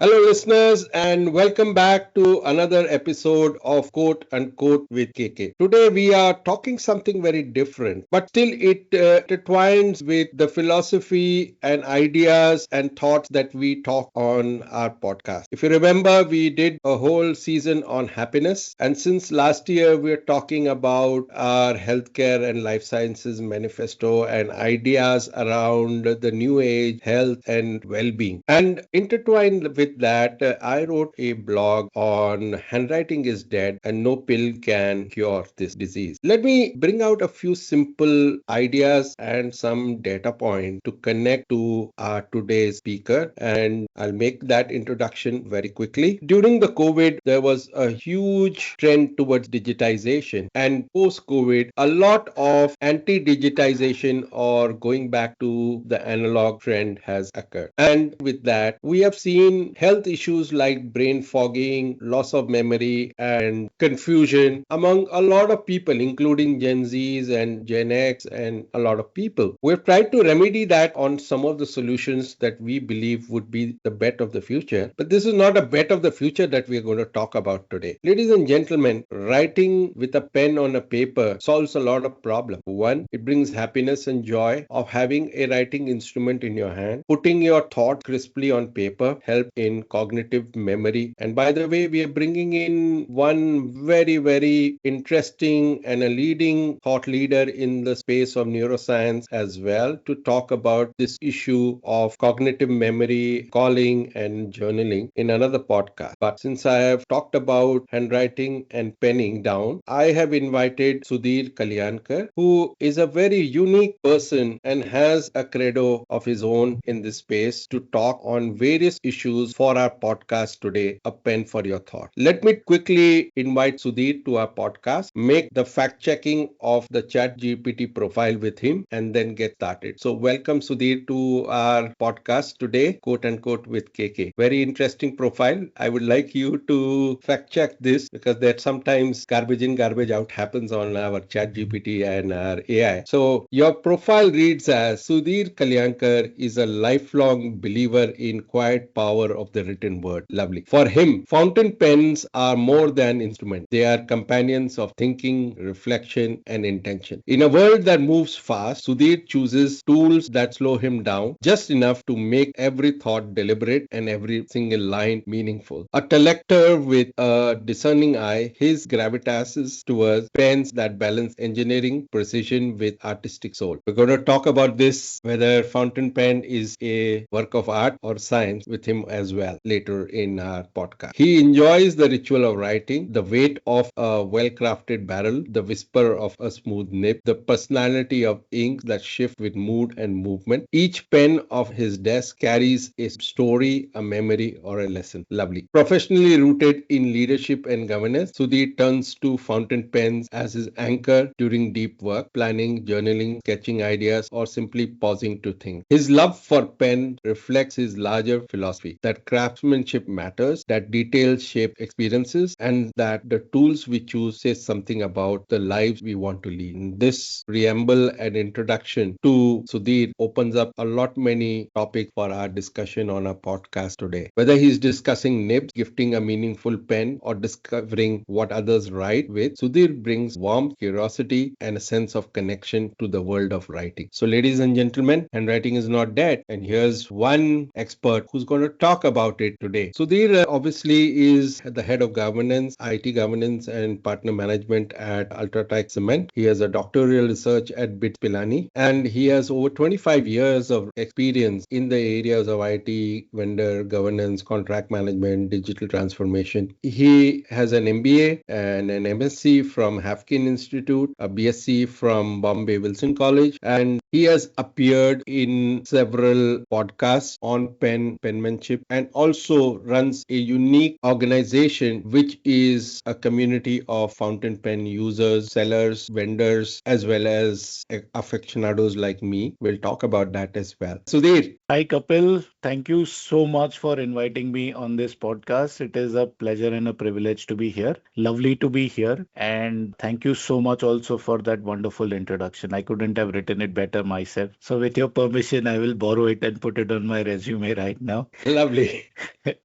Hello, listeners, and welcome back to another episode of Quote Unquote with KK. Today, we are talking something very different, but still it intertwines with the philosophy and ideas and thoughts that we talk on our podcast. If you remember, we did a whole season on happiness, and since last year, we're talking about our healthcare and life sciences manifesto and ideas around the new age, health, and well being. And intertwined with that, I wrote a blog on handwriting is dead and no pill can cure this disease. Let me bring out a few simple ideas and some data points to connect to our today's speaker, and I'll make that introduction very quickly. During the COVID, there was a huge trend towards digitization, and post COVID, a lot of anti digitization or going back to the analog trend has occurred. And with that, we have seen health issues like brain fogging, loss of memory, and confusion among a lot of people, including Gen Zs and Gen X and a lot of people. We've tried to remedy that on some of the solutions that we believe would be the bet of the future. But this is not a bet of the future that we're going to talk about today. Ladies and gentlemen, writing with a pen on a paper solves a lot of problems. One, it brings happiness and joy of having a writing instrument in your hand. Putting your thought crisply on paper help in cognitive memory. And by the way, we are bringing in one very interesting and a leading thought leader in the space of neuroscience as well to talk about this issue of cognitive memory, calling, and journaling in another podcast. But since I have talked about handwriting and penning down, I have invited Sudhir Kalyanikar, who is a very unique person and has a credo of his own in this space to talk on various issues for our podcast today, A Pen for Your Thought. Let me quickly invite Sudhir to our podcast, make the fact checking of the chat GPT profile with him, and then get started. So welcome Sudhir to our podcast today, Quote Unquote with KK. Very interesting profile. I would like you to fact check this because that sometimes garbage in, garbage out happens on our chat GPT and our AI. So your profile reads as Sudhir Kalyankar is a lifelong believer in quiet power of the written word. Lovely. For him, fountain pens are more than instruments. They are companions of thinking, reflection, and intention. In a world that moves fast, Sudhir chooses tools that slow him down just enough to make every thought deliberate and every single line meaningful. A collector with a discerning eye, his gravitas is towards pens that balance engineering precision with artistic soul. We're going to talk about this, whether fountain pen is a work of art or science, with him as well later in our podcast. He enjoys the ritual of writing, the weight of a well-crafted barrel, the whisper of a smooth nib, the personality of ink that shift with mood and movement. Each pen of his desk carries a story, a memory, or a lesson. Lovely. Professionally rooted in leadership and governance, Sudhir turns to fountain pens as his anchor during deep work, planning, journaling, sketching ideas, or simply pausing to think. His love for pen reflects his larger philosophy that craftsmanship matters, that details shape experiences, and that the tools we choose say something about the lives we want to lead. This preamble and introduction to Sudhir opens up a lot many topics for our discussion on our podcast today. Whether he's discussing nibs, gifting a meaningful pen, or discovering what others write with, Sudhir brings warmth, curiosity, and a sense of connection to the world of writing. So, ladies and gentlemen, handwriting is not dead, and here's one expert who's going to talk about it today. Sudhir obviously is the head of governance, IT governance, and partner management at Ultratech Cement. He has a doctoral research at BITS Pilani, and he has over 25 years of experience in the areas of IT, vendor governance, contract management, digital transformation. He has an MBA and an MSc from Hafkin Institute, a BSc from Bombay Wilson College, and he has appeared in several podcasts on penmanship, and also runs a unique organization which is a community of fountain pen users, sellers, vendors, as well as aficionados like me. We'll talk about that as well. Sudhir. Hi, Kapil. Thank you so much for inviting me on this podcast. It is a pleasure and a privilege to be here. Lovely to be here. And thank you so much also for that wonderful introduction. I couldn't have written it better myself. So, with your permission, I will borrow it and put it on my resume right now. Lovely.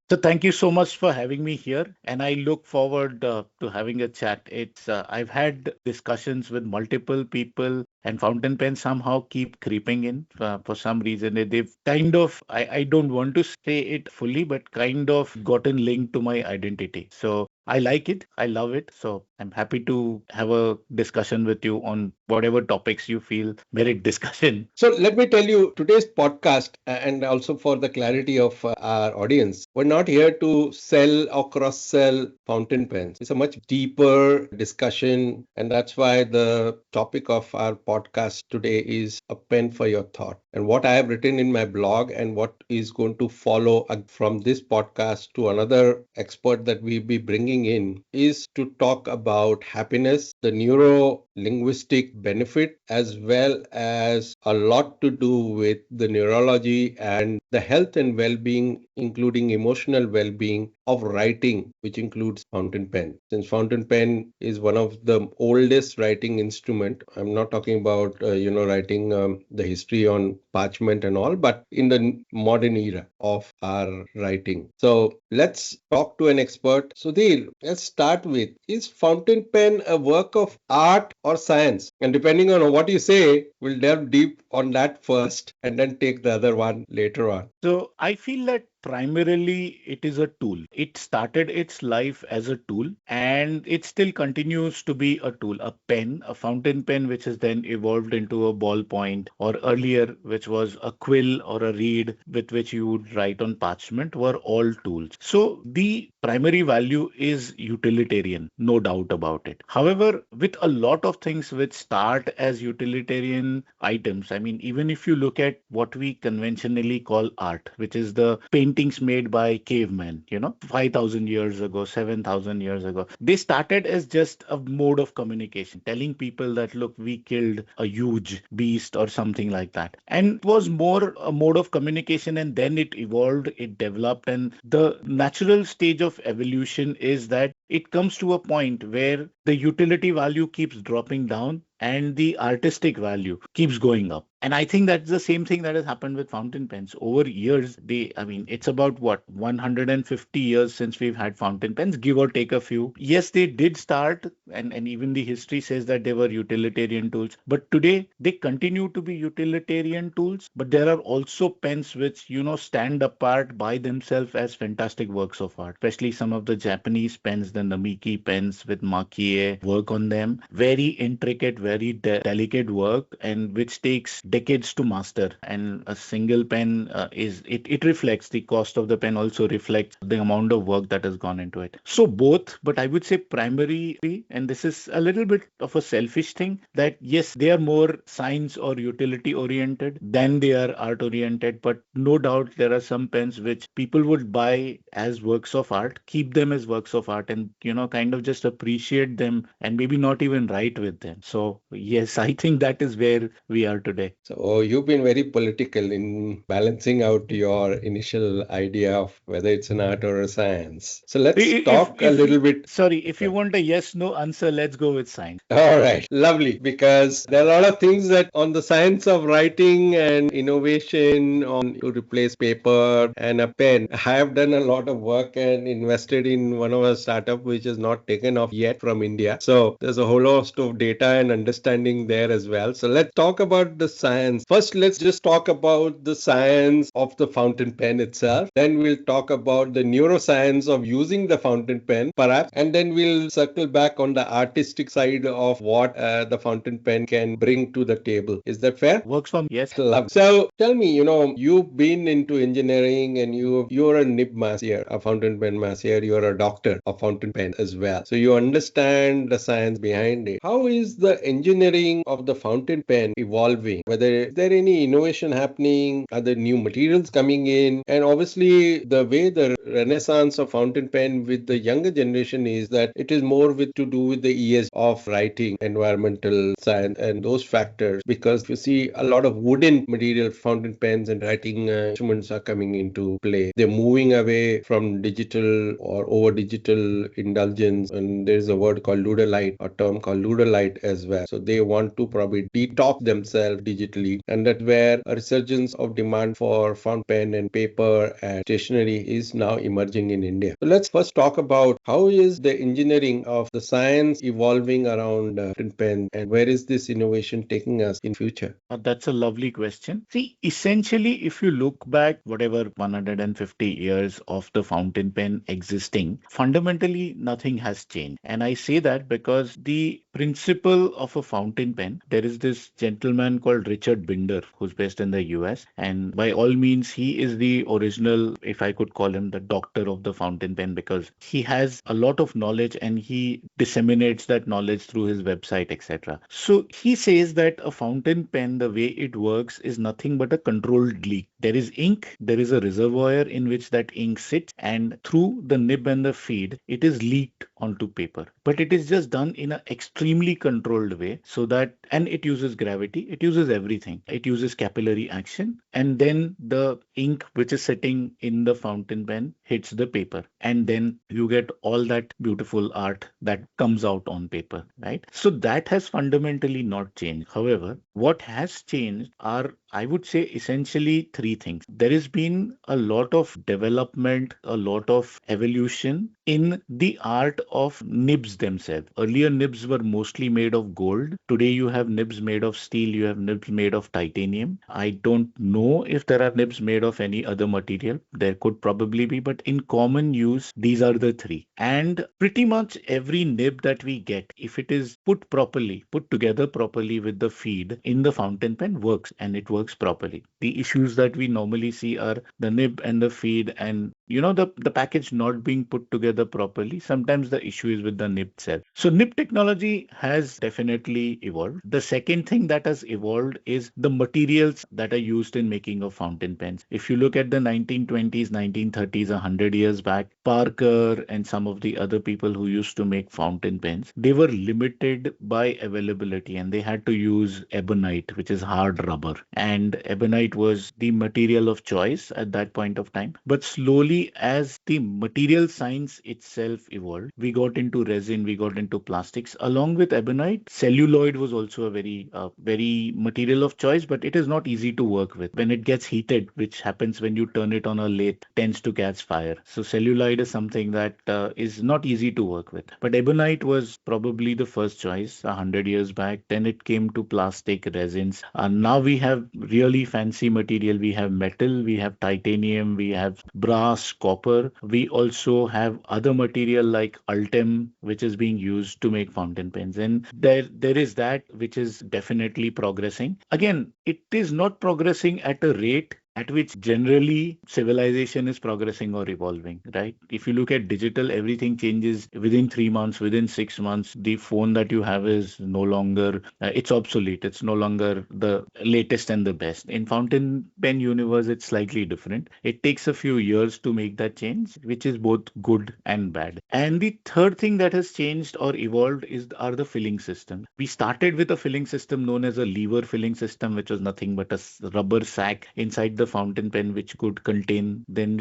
So thank you so much for having me here, and I look forward to having a chat. It's I've had discussions with multiple people, and fountain pens somehow keep creeping in for some reason. They've kind of I don't want to say it fully, but kind of gotten linked to my identity. So I like it. I love it. So I'm happy to have a discussion with you on whatever topics you feel merit discussion. So let me tell you today's podcast, and also for the clarity of our audience, we're not here to sell or cross sell fountain pens. It's a much deeper discussion, and that's why the topic of our podcast today is a pen for your thought. And what I have written in my blog and what is going to follow from this podcast to another expert that we'll be bringing in is to talk about happiness, the neuro linguistic benefit, as well as a lot to do with the neurology and the health and well-being, including emotional well-being of writing, which includes fountain pen. Since fountain pen is one of the oldest writing instrument, I'm not talking about writing the history on parchment and all, but in the modern era of our writing. So let's talk to an expert. Sudhir, let's start with, is fountain pen a work of art or science? And depending on what you say, we'll delve deep on that first and then take the other one later on. So I feel that primarily it is a tool. It started its life as a tool and it still continues to be a tool. A pen, a fountain pen, which has then evolved into a ballpoint, or earlier, which was a quill or a reed with which you would write on parchment, were all tools. So the primary value is utilitarian, no doubt about it. However, with a lot of things which start as utilitarian items, I mean, even if you look at what we conventionally call art, which is the paintings made by cavemen, 5,000 years ago, 7,000 years ago, they started as just a mode of communication, telling people that, look, we killed a huge beast or something like that. And it was more a mode of communication, and then it evolved, it developed, and the natural stage of evolution is that it comes to a point where the utility value keeps dropping down and the artistic value keeps going up. And I think that's the same thing that has happened with fountain pens. Over years, it's about what, 150 years since we've had fountain pens, give or take a few. Yes, they did start, and even the history says that they were utilitarian tools. But today, they continue to be utilitarian tools. But there are also pens which, stand apart by themselves as fantastic works of art, especially some of the Japanese pens, the Namiki pens with Makie work on them. Very intricate, very delicate work, and which takes decades to master. And a single pen it reflects the cost of the pen, also reflects the amount of work that has gone into it. So both, but I would say primary, and this is a little bit of a selfish thing, that yes, they are more science or utility oriented than they are art oriented. But no doubt there are some pens which people would buy as works of art, keep them as works of art, and kind of just appreciate them and maybe not even write with them. So yes, I think that is where we are today. So you've been very political in balancing out your initial idea of whether it's an art or a science. So let's talk a If little bit. sorry, if you want a yes no answer, let's go with science. All right, lovely. Because there are a lot of things that on the science of writing and innovation on to replace paper and a pen. I have done a lot of work and invested in one of our startup which is not taken off yet from India. So there's a whole host of data and understanding there as well. So let's talk about the science. First, let's just talk about the science of the fountain pen itself. Then we'll talk about the neuroscience of using the fountain pen, perhaps, and then we'll circle back on the artistic side of what the fountain pen can bring to the table. Is that fair? Works for me. Yes. Love. So tell me, you've been into engineering and you're a nib master, a fountain pen master, you're a doctor of fountain pen as well. So you understand the science behind it. How is the engineering of the fountain pen evolving? Whether is there any innovation happening? Are there new materials coming in? And obviously the way the renaissance of fountain pen with the younger generation is that it is more with to do with the ES of writing, environmental science and those factors, because you see a lot of wooden material fountain pens and writing instruments are coming into play. They're moving away from digital or over digital indulgence, and there's a word called ludolite, a term called ludolite as well. that. So they want to probably detox themselves digitally, and that's where a resurgence of demand for fountain pen and paper and stationery is now emerging in India. So let's first talk about how is the engineering of the science evolving around fountain pen, and where is this innovation taking us in future? That's a lovely question. See, essentially, if you look back, whatever 150 years of the fountain pen existing, fundamentally nothing has changed. And I say that because the principle of a fountain pen, there is this gentleman called Richard Binder, who's based in the US. And by all means, he is the original, if I could call him the doctor of the fountain pen, because he has a lot of knowledge and he disseminates that knowledge through his website, etc. So he says that a fountain pen, the way it works is nothing but a controlled leak. There is ink, there is a reservoir in which that ink sits, and through the nib and the feed, it is leaked onto paper. But it is just done in an extremely controlled way so that, and it uses gravity, it uses everything. It uses capillary action, and then the ink which is sitting in the fountain pen hits the paper, and then you get all that beautiful art that comes out on paper, right? So that has fundamentally not changed. However, what has changed are, I would say, essentially three things. There has been a lot of development, a lot of evolution in the art of nibs themselves. Earlier, nibs were mostly made of gold. Today, you have nibs made of steel, you have nibs made of titanium. I don't know if there are nibs made of any other material. There could probably be, but in common use, these are the three. And pretty much every nib that we get, if it is put properly, put together properly with the feed in the fountain pen, works, and it works properly. The issues that we normally see are the nib and the feed, and the package not being put together properly. Sometimes the issue is with the nib itself. So nib technology has definitely evolved. The second thing that has evolved is the materials that are used in making of fountain pens. If you look at the 1920s, 1930s, 100 years back, Parker and some of the other people who used to make fountain pens, they were limited by availability and they had to use ebonite, which is hard rubber. And ebonite was the material of choice at that point of time. But slowly, as the material science itself evolved, we got into resin, we got into plastics. Along with ebonite, celluloid was also a very material of choice, but it is not easy to work with. When it gets heated, which happens when you turn it on a lathe, tends to catch fire. So celluloid is something that is not easy to work with. But ebonite was probably the first choice 100 years back. Then it came to plastic resins. Now we have really fancy material. We have metal, we have titanium, we have brass, copper. We also have other material like ultem, which is being used to make fountain pens. And there is that which is definitely progressing. Again, it is not progressing at a rate at which generally civilization is progressing or evolving, right? If you look at digital, everything changes within 3 months, within 6 months. The phone that you have is no longer, it's obsolete. It's no longer the latest and the best. In fountain pen universe, it's slightly different. It takes a few years to make that change, which is both good and bad. And the third thing that has changed or evolved are the filling system. We started with a filling system known as a lever filling system, which was nothing but a rubber sac inside the fountain pen which could contain. Then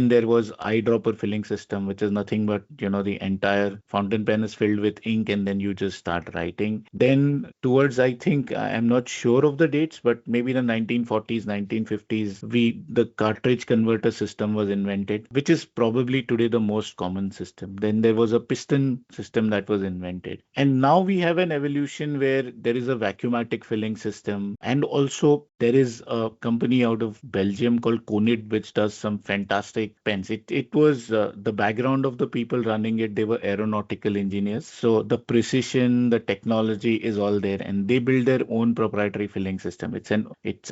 there was eyedropper filling system, which is nothing but the entire fountain pen is filled with ink and then you just start writing. Then towards, I think, I'm not sure of the dates, but maybe the 1940s, 1950s, the cartridge converter system was invented, which is probably today the most common system. Then there was a piston system that was invented, and now we have an evolution where there is a vacuumatic filling system, and also there is a company out of Belgium called Konid, which does some fantastic pens. It was the background of the people running it. They were aeronautical engineers. So the precision, the technology is all there, and they build their own proprietary filling system.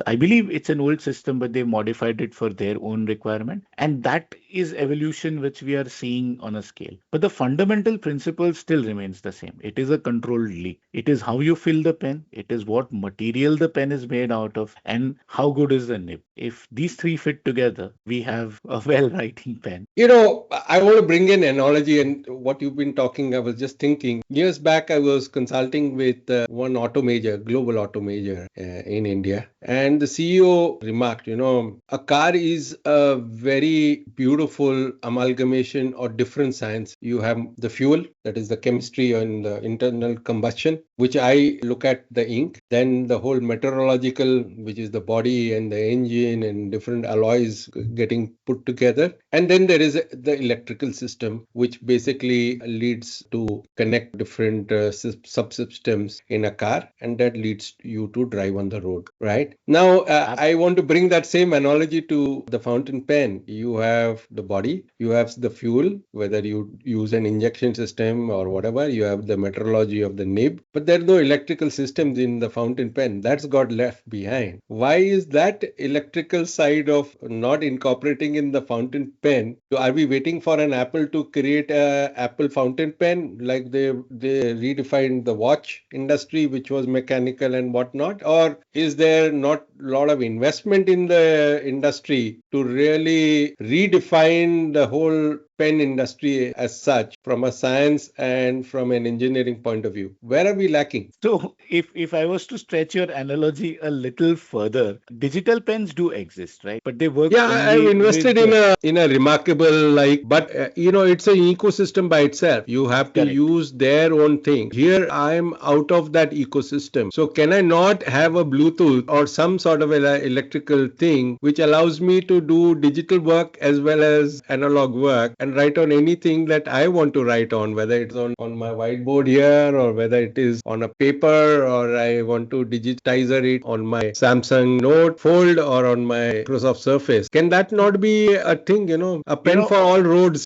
I believe it's an old system, but they modified it for their own requirement. And that is evolution which we are seeing on a scale. But the fundamental principle still remains the same. It is a controlled leak. It is how you fill the pen. It is what material the pen is made out of, and how good is the nib. if these three fit together, we have a well writing pen. I want to bring in analogy and what you've been talking. I was just thinking years back, I was consulting with one auto major, global auto major in India. And the CEO remarked, a car is a very beautiful amalgamation or different science. You have the fuel, that is the chemistry and the internal combustion, which I look at the ink. Then the whole meteorological, which is the body and the engine and different alloys getting put together. And then there is the electrical system, which basically leads to connect different subsystems in a car, and that leads you to drive on the road, right? Now, I want to bring that same analogy to the fountain pen. You have the body, you have the fuel, whether you use an injection system or whatever, you have the meteorology of the nib, but there are no electrical systems in the fountain pen. That's got left behind. Why is that electrical side of not incorporating in the fountain pen? Are we waiting for an Apple to create a Apple fountain pen like they redefined the watch industry, which was mechanical and whatnot? Or is there not a lot of investment in the industry to really redefine the whole pen industry as such from a science and from an engineering point of view? Where are we lacking? So if I was to stretch your analogy a little further, digital pens do exist, right? But they work Yeah, I've only invested with in a remarkable but it's an ecosystem by itself. You have to correct. use their own thing. Here, I'm out of that ecosystem. So can I not have a Bluetooth or some sort of electrical thing which allows me to do digital work as well as analog work and write on anything that I want to write on, whether it's on my whiteboard here or whether it is on a paper or I want to digitize it on my Samsung Note Fold or on my Microsoft Surface. Can that not be a thing, a You pen know, for all roads?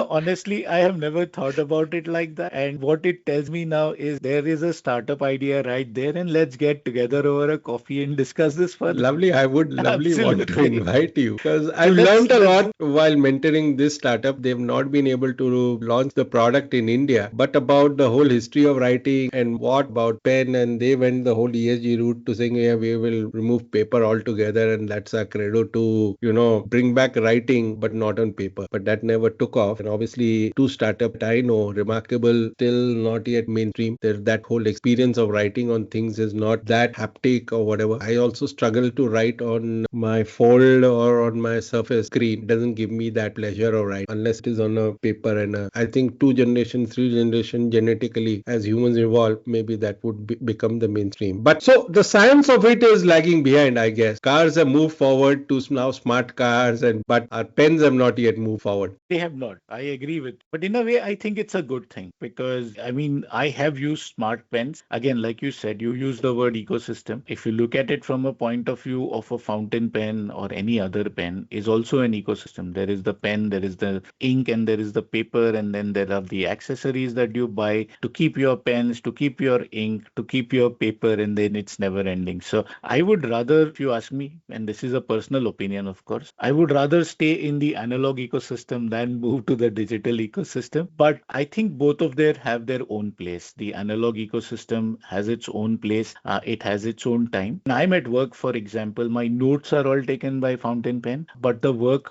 honestly, I have never thought about it like that. And what it tells me now is there is a startup idea right there, and let's get together over a coffee and discuss this further. Lovely. I would lovely want to Absolutely. invite you because So I've let's learned a let's lot while mentoring this startup. They've not been able to launch the product in India, but about the whole history of writing and what about pen. And they went the whole ESG route to saying, yeah, we will remove paper altogether. And that's our credo to, bring back writing, but not on paper. But that never took off. And obviously, two startups I know, remarkable, still not yet mainstream. There's that whole experience of writing on things is not that haptic or whatever. I also struggle to write on my fold or on my surface screen. It doesn't give me that pleasure of write unless it is on a paper. And I think two generation, three generation genetically as humans evolve, maybe that would become the mainstream. But so the science of it is lagging behind, I guess. Cars have moved forward to now smart cars, but our pens have not yet moved forward. They have not. I agree with. But in a way, I think it's a good thing because I mean, I have used smart pens. Again, like you said, you use the word ecosystem. If you look at it from a point of view of a fountain pen or any other pen, is also an ecosystem. There is the pen, there is the ink, and there is the paper, and then there are the accessories that you buy to keep your pens, to keep your ink, to keep your paper, and then it's never ending. So I would rather, if you ask me, and this is a personal opinion, of course, I would rather stay in the analog ecosystem than move to the digital ecosystem. But I think both of them have their own place. The analog ecosystem has its own place. It has its own time. When I'm at work, for example, my notes are all taken by fountain pen, but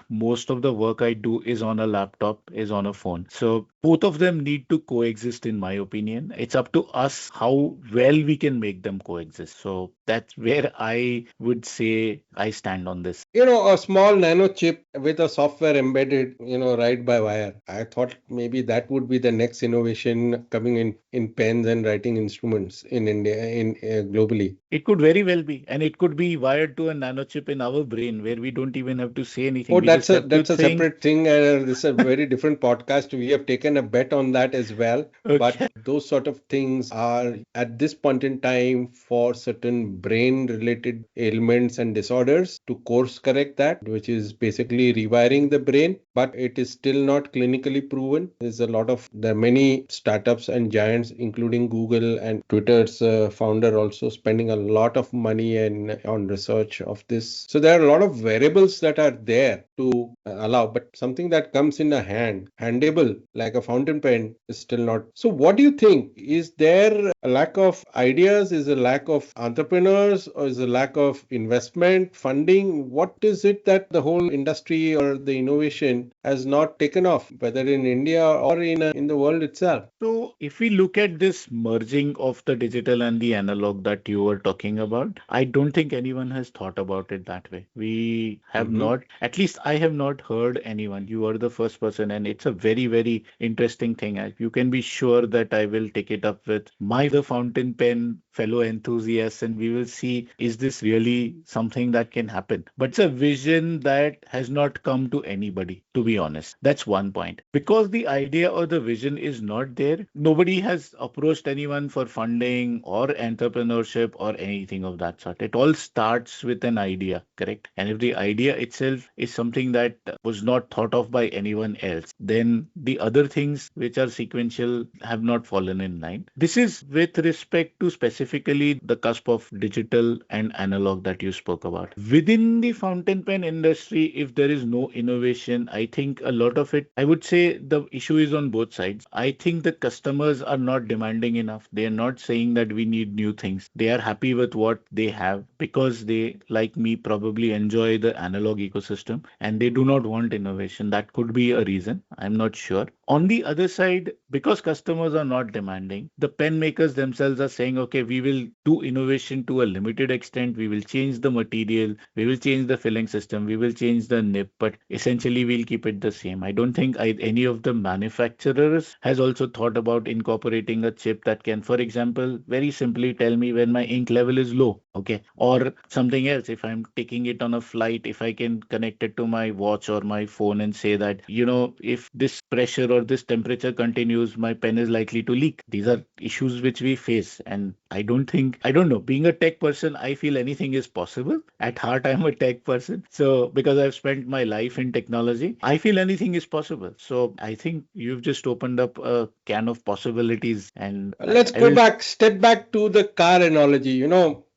most of the work I do is on a laptop, is on a phone. So both of them need to coexist, in my opinion. It's up to us how well we can make them coexist. So that's where I would say I stand on this. A small nano chip with a software embedded, right by wire. I thought maybe that would be the next innovation coming in pens and writing instruments in India, in globally. It could very well be, and it could be wired to a nanochip in our brain where we don't even have to say anything. Oh, We just that's a have to that's a think. separate thing. This is a very different podcast. We have taken a bet on that as well. But Okay. those sort of things are at this point in time for certain brain-related ailments and disorders to course correct that, which is basically rewiring the brain. but it is still not clinically proven. There are many startups and giants, including Google and Twitter's founder, also spending a lot of money and on research of this. So there are a lot of variables that are there to allow, but something that comes in a handable, like a fountain pen, is still not. So what do you think? Is there a lack of ideas? Is a lack of entrepreneurs, or is a lack of investment funding? What is it that the whole industry or the innovation has not taken off, whether in India or in the world itself? So, if we look at this merging of the digital and the analog that you were talking about, I don't think anyone has thought about it that way. We have Mm-hmm. not, at least I have not heard anyone. You are the first person, and it's a very, very interesting thing. You can be sure that I will take it up with my the fountain pen fellow enthusiasts, and we will see is this really something that can happen. But it's a vision that has not come to anybody, to be honest. That's one point. Because the idea or the vision is not there, nobody has approached anyone for funding or entrepreneurship or anything of that sort. It all starts with an idea, correct? And if the idea itself is something that was not thought of by anyone else, then the other things which are sequential have not fallen in line. This is with respect to specifically the cusp of digital and analog that you spoke about. Within the fountain pen industry, if there is no innovation, I think a lot of it, I would say the issue is on both sides. I think the customers are not demanding enough. They are not saying that we need new things. They are happy with what they have because they, like me, probably enjoy the analog ecosystem and they do not want innovation. That could be a reason. I'm not sure. On the other side, because customers are not demanding, the pen makers themselves are saying, okay, we will do innovation to a limited extent. We will change the material, we will change the filling system, we will change the nib, but essentially we'll keep it the same. I don't think any of the manufacturers has also thought about incorporating a chip that can, for example, very simply tell me when my ink level is low, okay, or something else. If I'm taking it on a flight, if I can connect it to my watch or my phone and say that, if this pressure or this temperature continues, my pen is likely to leak. These are issues which we face. And I don't know, being a tech person, I feel anything is possible. At heart, I'm a tech person. So, because I've spent my life in technology, I feel anything is possible. So, I think you've just opened up a can of possibilities. And Let's I go will, step back to the car analogy.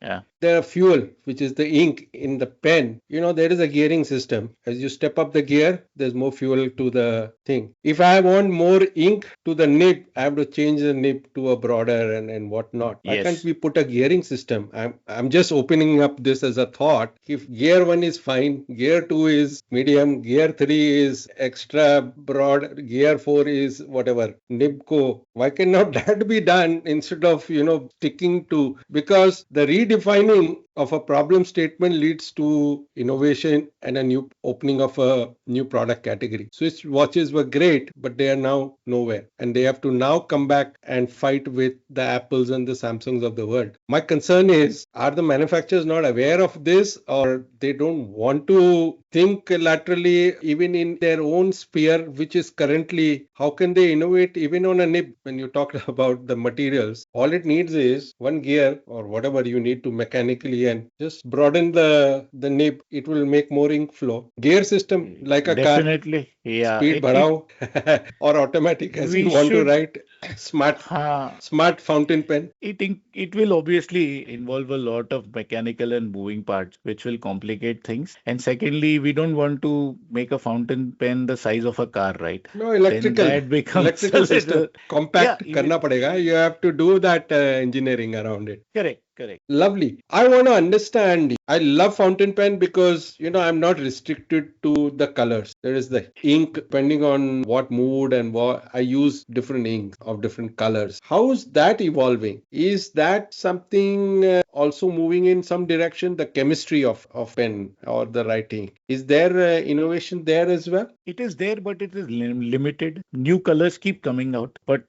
yeah, The fuel, which is the ink in the pen, there is a gearing system. As you step up the gear, there's more fuel to the thing. If I want more ink to the nib, I have to change the nib to a broader and whatnot. Why can't yes. we put a gearing system? I'm just opening up this as a thought. If gear one is fine, gear two is medium, gear three is extra broad, gear four is whatever, nibco. Why cannot that be done instead of sticking to, because the redefining of a problem statement leads to innovation and a new opening of a new product category. Swiss watches were great, but they are now nowhere. And they have to now come back and fight with the Apples and the Samsungs of the world. My concern is, are the manufacturers not aware of this, or they don't want to think laterally even in their own sphere, which is currently, how can they innovate even on a nib? When you talk about the materials, all it needs is one gear or whatever you need to mechanically and just broaden the nib. It will make more ink flow. Gear system like a car, Definitely. Yeah. speed It badhao or automatic as you we want to should write. smart ha smart fountain pen. it will obviously involve a lot of mechanical and moving parts, which will complicate things. And secondly, we don't want to make a fountain pen the size of a car, right? No, Then that becomes a electrical system little, yeah, compact even karna padega. You have to do that engineering around it. correct, correct. Lovely. I want to understand. I love fountain pen because, I'm not restricted to the colors. There is the ink, depending on what mood and what I use different inks of different colors. How is that evolving? Is that something also moving in some direction? The chemistry of pen or the writing. Is there innovation there as well? It is there, but it is limited. New colors keep coming out. But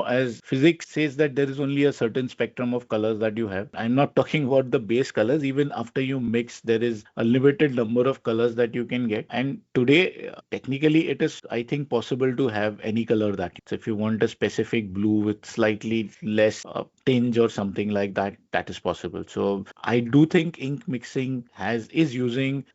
as physics says that there is only a certain spectrum of colors that you have. I'm not talking about the base colors. Even after you mix, there is a limited number of colors that you can get. And today, technically, it is, I think, possible to have any color that. So if you want a specific blue with slightly less tinge or something like that, that is possible. So I do think ink mixing is using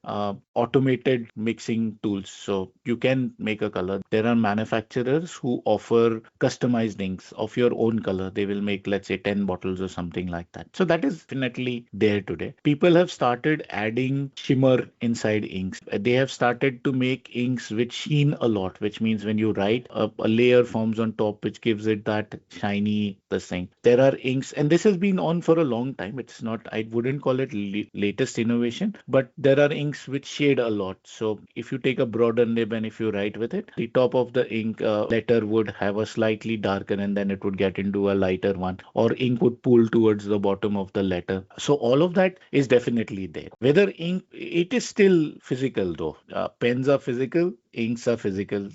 automated mixing tools. So you can make a color. There are manufacturers who offer customized inks of your own color. They will make, let's say, 10 bottles or something like that. So that is definitely there today. People have started adding shimmer inside inks. They have started to make inks which sheen a lot, which means when you write, a layer forms on top, which gives it that shiny, the thing. There are inks, and this has been on for a long time. It's not, I wouldn't call it latest innovation, but there are inks which shade a lot. So if you take a broader nib and if you write with it, the top of the ink letter would have a slightly darker and then it would get into a lighter one, or ink would pool towards the bottom of the letter. So all of that is definitely there. Whether ink, it is still physical though. Pens are physical, inks are physical.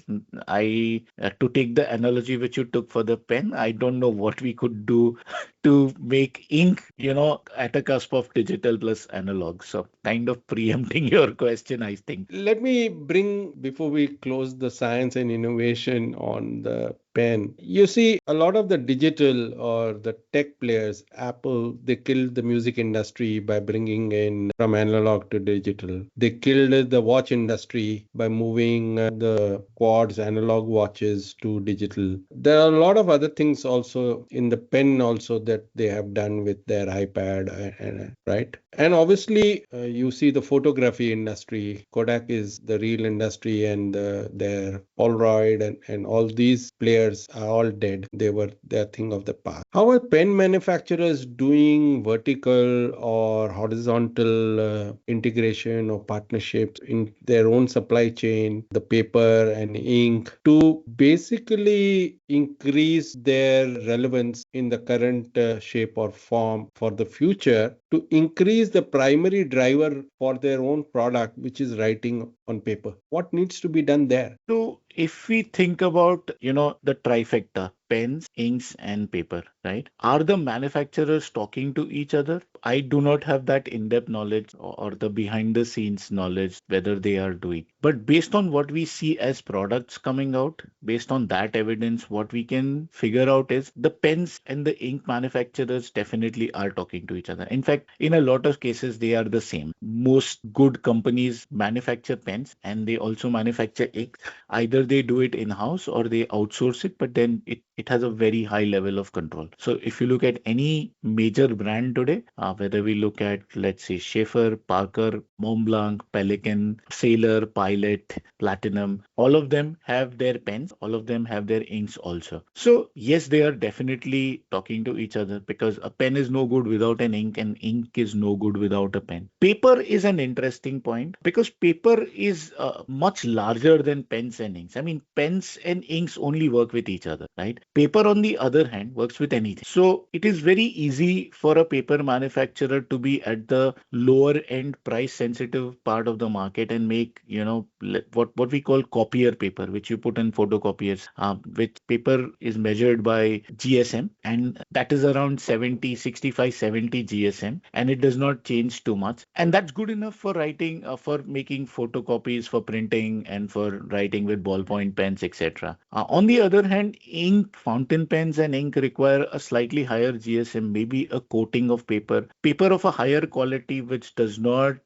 I To take the analogy which you took for the pen, I don't know what we could do to make ink, at a cusp of digital plus analog. So kind of preempting your question, I think. Let me bring, before we close, the science and innovation on the pen. You see, a lot of the digital or the tech players, Apple, they killed the music industry by bringing in from analog to digital. They killed the watch industry by moving the quartz analog watches to digital. There are a lot of other things also in the pen also that they have done with their iPad, right? And obviously, you see the photography industry. Kodak is the real industry, and their Polaroid and all these players are all dead. They're thing of the past. How are pen manufacturers doing vertical or horizontal integration or partnerships in their own supply chain, the paper and ink, to basically increase their relevance in the current shape or form for the future, to increase the primary driver for their own product, which is writing on paper? What needs to be done there? So if we think about, the trifecta, pens, inks, and paper, right? Are the manufacturers talking to each other? I do not have that in-depth knowledge or the behind the scenes knowledge whether they are doing. But based on what we see as products coming out, based on that evidence, what we can figure out is the pens and the ink manufacturers definitely are talking to each other. In fact, in a lot of cases, they are the same. Most good companies manufacture pens and they also manufacture ink. Either they do it in-house or they outsource it, but then it has a very high level of control. So if you look at any major brand today, whether we look at, let's say, Schaefer, Parker, Montblanc, Pelican, Sailor, Pilot, Platinum, all of them have their pens, all of them have their inks also. So yes, they are definitely talking to each other, because a pen is no good without an ink and ink is no good without a pen. Paper is an interesting point because paper is much larger than pens and inks. I mean, pens and inks only work with each other, right? Paper, on the other hand, works with anything. So it is very easy for a paper manufacturer to be at the lower end price sensitive part of the market and make, what we call copier paper, which you put in photocopiers, which paper is measured by GSM, and that is around 70, 65, 70 GSM, and it does not change too much. And that's good enough for writing, for making photocopies, for printing, and for writing with ballpoint pens, etc. On the other hand, ink, fountain pens, and ink require a slightly higher GSM, maybe a coating of paper of a higher quality, which does not,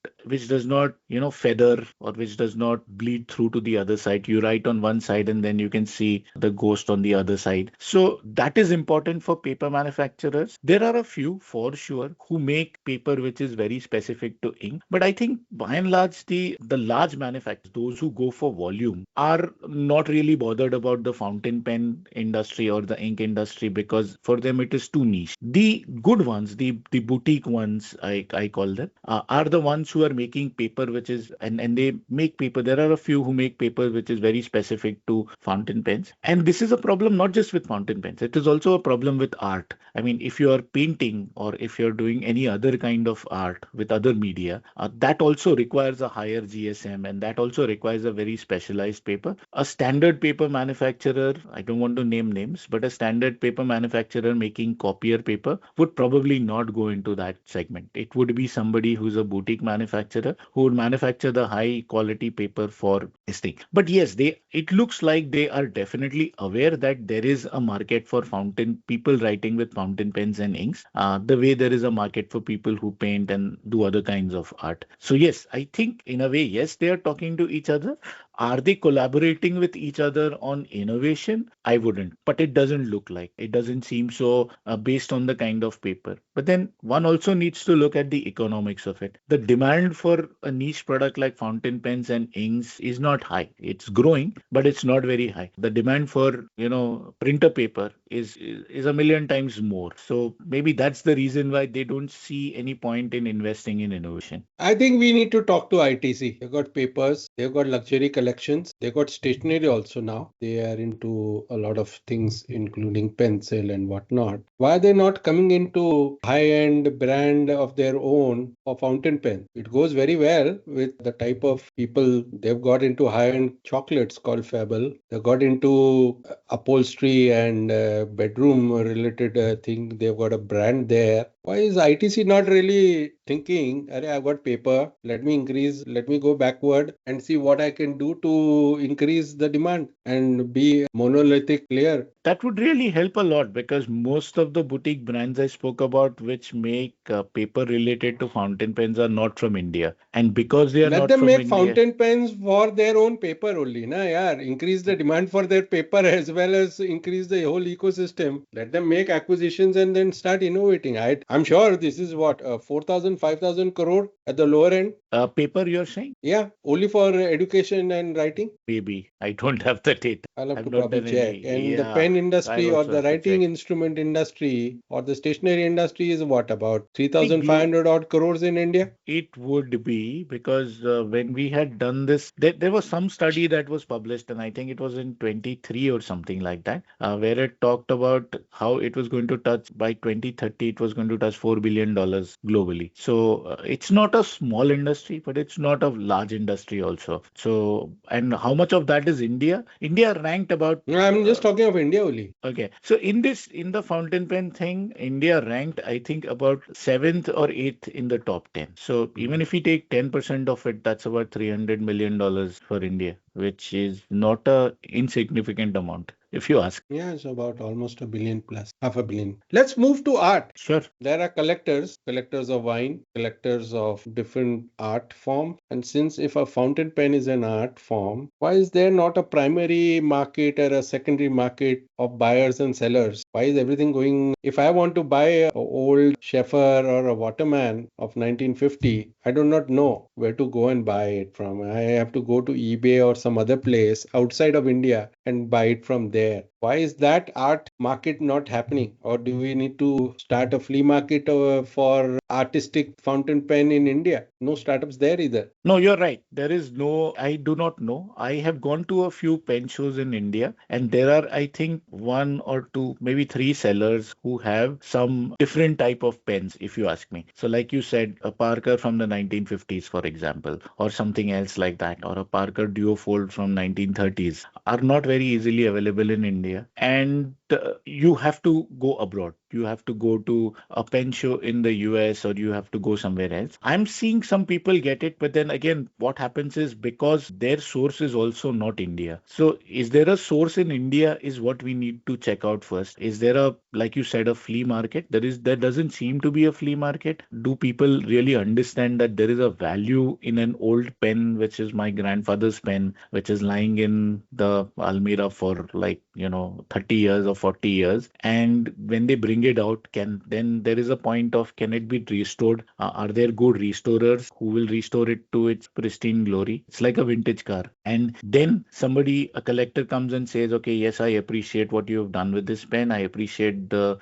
feather, or which does not bleed through to the other side. You write on one side and then you can see the ghost on the other side. So that is important for paper manufacturers. There are a few for sure who make paper which is very specific to ink, but I think by and large the large manufacturers, those who go for volume, are not really bothered about the fountain pen industry or the ink industry, because for them it is too niche. The good ones, the boutique ones, I call them, are the ones who are making paper which is, and they make paper. There are a few who make paper which is very specific to fountain pens. And this is a problem not just with fountain pens, it is also a problem with art. I mean, if you are painting or if you're doing any other kind of art with other media, that also requires a higher GSM, and that also requires a very specialized paper. A standard paper manufacturer, I don't want to name names, but a standard paper manufacturer making copier paper would probably not go into that segment. It would be somebody who's a boutique manufacturer manufacturer who would manufacture the high quality paper for this thing. But yes, it looks like they are definitely aware that there is a market for fountain people writing with fountain pens and inks, the way there is a market for people who paint and do other kinds of art. So yes, I think in a way, yes, they are talking to each other. Are they collaborating with each other on innovation? I wouldn't, but it doesn't look like. It doesn't seem so based on the kind of paper. But then one also needs to look at the economics of it. The demand for a niche product like fountain pens and inks is not high. It's growing, but it's not very high. The demand for, printer paper is a million times more. So maybe that's the reason why they don't see any point in investing in innovation. I think we need to talk to ITC. They've got papers, they've got luxury collections, they've got stationery also now. They are into a lot of things, including pencil and whatnot. Why are they not coming into high-end brand of their own for fountain pen? It goes very well with the type of people they've got into high-end chocolates called Fable. They've got into upholstery and bedroom related thing. They've got a brand there. Why is ITC not really thinking, "Arey, I've got paper, let me go backward and see what I can do to increase the demand and be monolithic player"? That would really help a lot because most of the boutique brands I spoke about, which make paper related to fountain pens, are not from India. And because they are Let not them from make India, fountain pens for their own paper only, na yaar. Increase the demand for their paper as well as increase the whole ecosystem. Let them make acquisitions and then start innovating. I'm sure this is what 4,000, 5,000 crore at the lower end. paper you're saying? Yeah, only for education and writing. Maybe. I don't have the data. I'll have I've to not probably done any. check. And the Yeah, pen I industry or also the have to writing check. instrument industry or the stationery industry is what, about See, 3,500 odd crores in India? it would be because when we had done this, there was some study that was published, and I think it was in 23 or something like that, where it talked about how it was going to touch by 2030, it was going to touch $4 billion globally. So it's not a small industry, but it's not a large industry also. So, and how much of that is India? India ranked about No, I'm just talking of India only. Okay. So in the fountain pen thing, India ranked, I think, about seventh or eighth in the top 10. So even Mhm. if we take 10% of it, that's about $300 million for India, which is not a insignificant amount, if you ask. Yeah, it's about almost a billion plus, half a billion. Let's move to art. Sure. There are collectors, collectors of wine, collectors of different art form. And since if a fountain pen is an art form, why is there not a primary market or a secondary market of buyers and sellers? Why is everything going? If I want to buy a old Scheffer or a Waterman of 1950, I do not know where to go and buy it from. I have to go to eBay or some other place outside of India and buy it from there. Why is that art market not happening? Or do we need to start a flea market for artistic fountain pen in India? No startups there either. No, you're right. There is no, I do not know. I have gone to a few pen shows in India, and there are, I think, one or two, maybe three sellers who have some different type of pens, if you ask me. So, like you said, a Parker from the 1950s, for example, or something else like that, or a Parker Duofold from 1930s, are not very easily available in India. And you have to go abroad. You have to go to a pen show in the US or you have to go somewhere else. I'm seeing some people get it, but then again, what happens is because their source is also not India. So, is there a source in India? Is what we need to check out first. Is there a, like you said, a flea market? There doesn't seem to be a flea market. Do people really understand that there is a value in an old pen, which is my grandfather's pen, which is lying in the Almira for like, 30 years or 40 years? And when they bring it out, then there is a point of can it be restored? Are there good restorers who will restore it to its pristine glory? It's like a vintage car. And then a collector comes and says, okay, yes, I appreciate what you have done with this pen. I appreciate the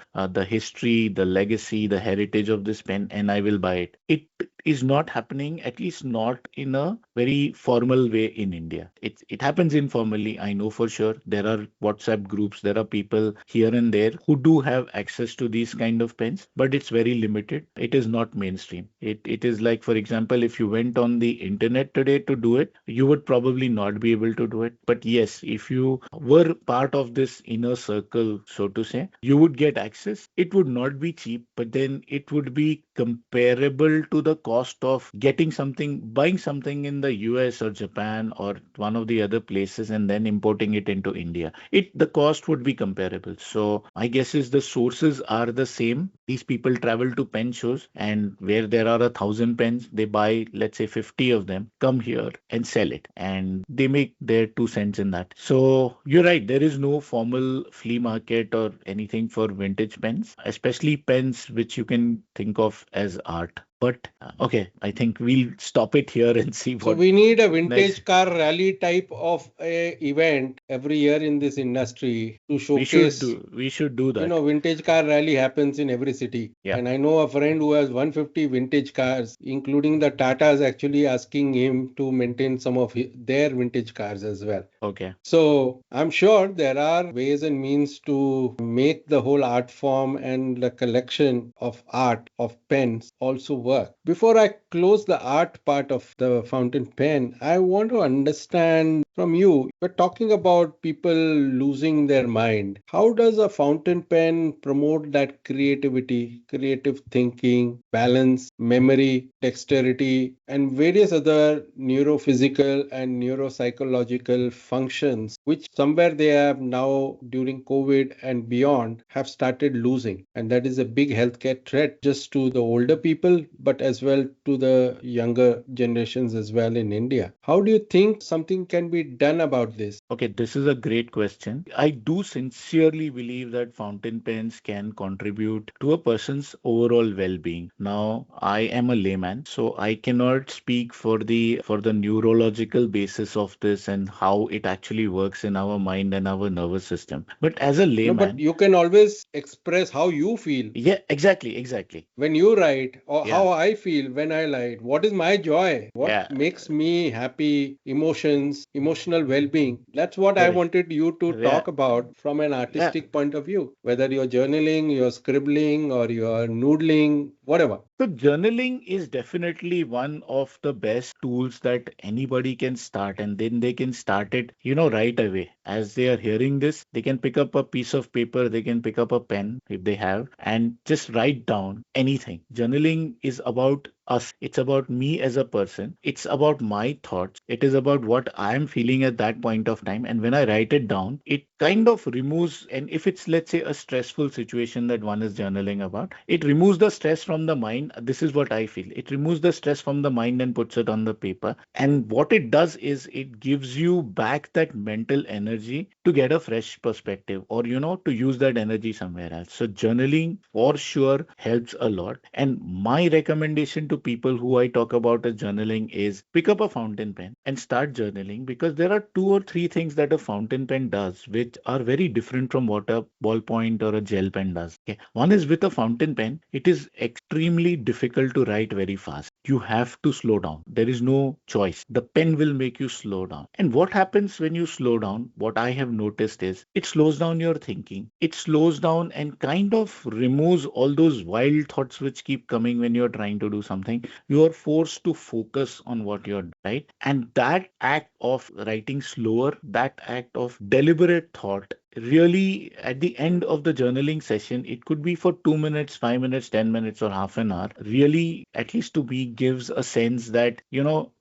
history, the legacy, the heritage of this pen, and I will buy it. It is not happening, at least not in a very formal way in India. It happens informally, I know for sure. There are WhatsApp groups, there are people here and there who do have access to these kind of pens, but it's very limited. It is not mainstream. It is like, for example, if you went on the internet today to do it, you would probably not be able to do it. But yes, if you were part of this inner circle, so to say, you would get access. It would not be cheap, but then it would be comparable to the cost of getting something, buying something in the US or Japan or one of the other places and then importing it into India. The cost would be comparable. So my guess is the sources are the same. These people travel to pen shows, and where there are 1,000 pens, they buy, let's say, 50 of them, come here and sell it, and they make their 2 cents in that. So you're right, there is no formal flea market or anything for vintage pens, especially pens which you can think of as art. But okay, I think we'll stop it here and see So what we need a next. vintage car rally type of a event every year in this industry to We should showcase. do. We should do You that. know, vintage car rally happens in every city. Yeah. And I know a friend who has 150 vintage cars, including the Tatas actually asking him to maintain some of their vintage cars as well. Okay. So I'm sure there are ways and means to make the whole art form and the collection of art of pens also work. Before I close the art part of the fountain pen, I want to understand from you. We're talking about people losing their mind. How does a fountain pen promote that creativity, creative thinking, balance, memory, dexterity, and various other neurophysical and neuropsychological functions, which somewhere they have now during COVID and beyond have started losing? And that is a big healthcare threat just to the older people, but as well to the younger generations as well in India. How do you think something can be done about this? Okay, this is a great question. I do sincerely believe that fountain pens can contribute to a person's overall well-being. Now, I am a layman, so I cannot speak for the neurological basis of this and how it actually works in our mind and our nervous system. But as a No, but layman, you can always express how you feel yeah, exactly, exactly. when you write, or Yeah, how I feel when I write. What is my joy? What yeah, makes me happy? Emotions, emotional well being. That's what I correct. wanted you to Yeah, talk about from an yeah. artistic point of view, whether you're journaling, you're scribbling, or you're noodling, whatever. So journaling is definitely one of the best tools that anybody can start, and then they can start it, right away. As they are hearing this, they can pick up a piece of paper, they can pick up a pen if they have, and just write down anything. Journaling is about us. It's about me as a person. It's about my thoughts. It is about what I'm feeling at that point of time. And when I write it down, it kind of removes, and if it's, let's say, a stressful situation that one is journaling about, it removes the stress from the mind. This is what I feel. It removes the stress from the mind and puts it on the paper. And what it does is it gives you back that mental energy to get a fresh perspective, or, to use that energy somewhere else. So journaling for sure helps a lot. And my recommendation to people who I talk about as journaling is pick up a fountain pen and start journaling, because there are 2 or 3 things that a fountain pen does which are very different from what a ballpoint or a gel pen does. Okay. One is, with a fountain pen, it is extremely difficult to write very fast. You have to slow down. There is no choice. The pen will make you slow down. And what happens when you slow down, what I have noticed is it slows down your thinking. It slows down and kind of removes all those wild thoughts which keep coming when you're trying to do something. You are forced to focus on what you're doing, right? And that act of writing slower, that act of deliberate thought, really, at the end of the journaling session, it could be for 2 minutes, 5 minutes, 10 minutes, or half an hour, really, at least to me, gives a sense that,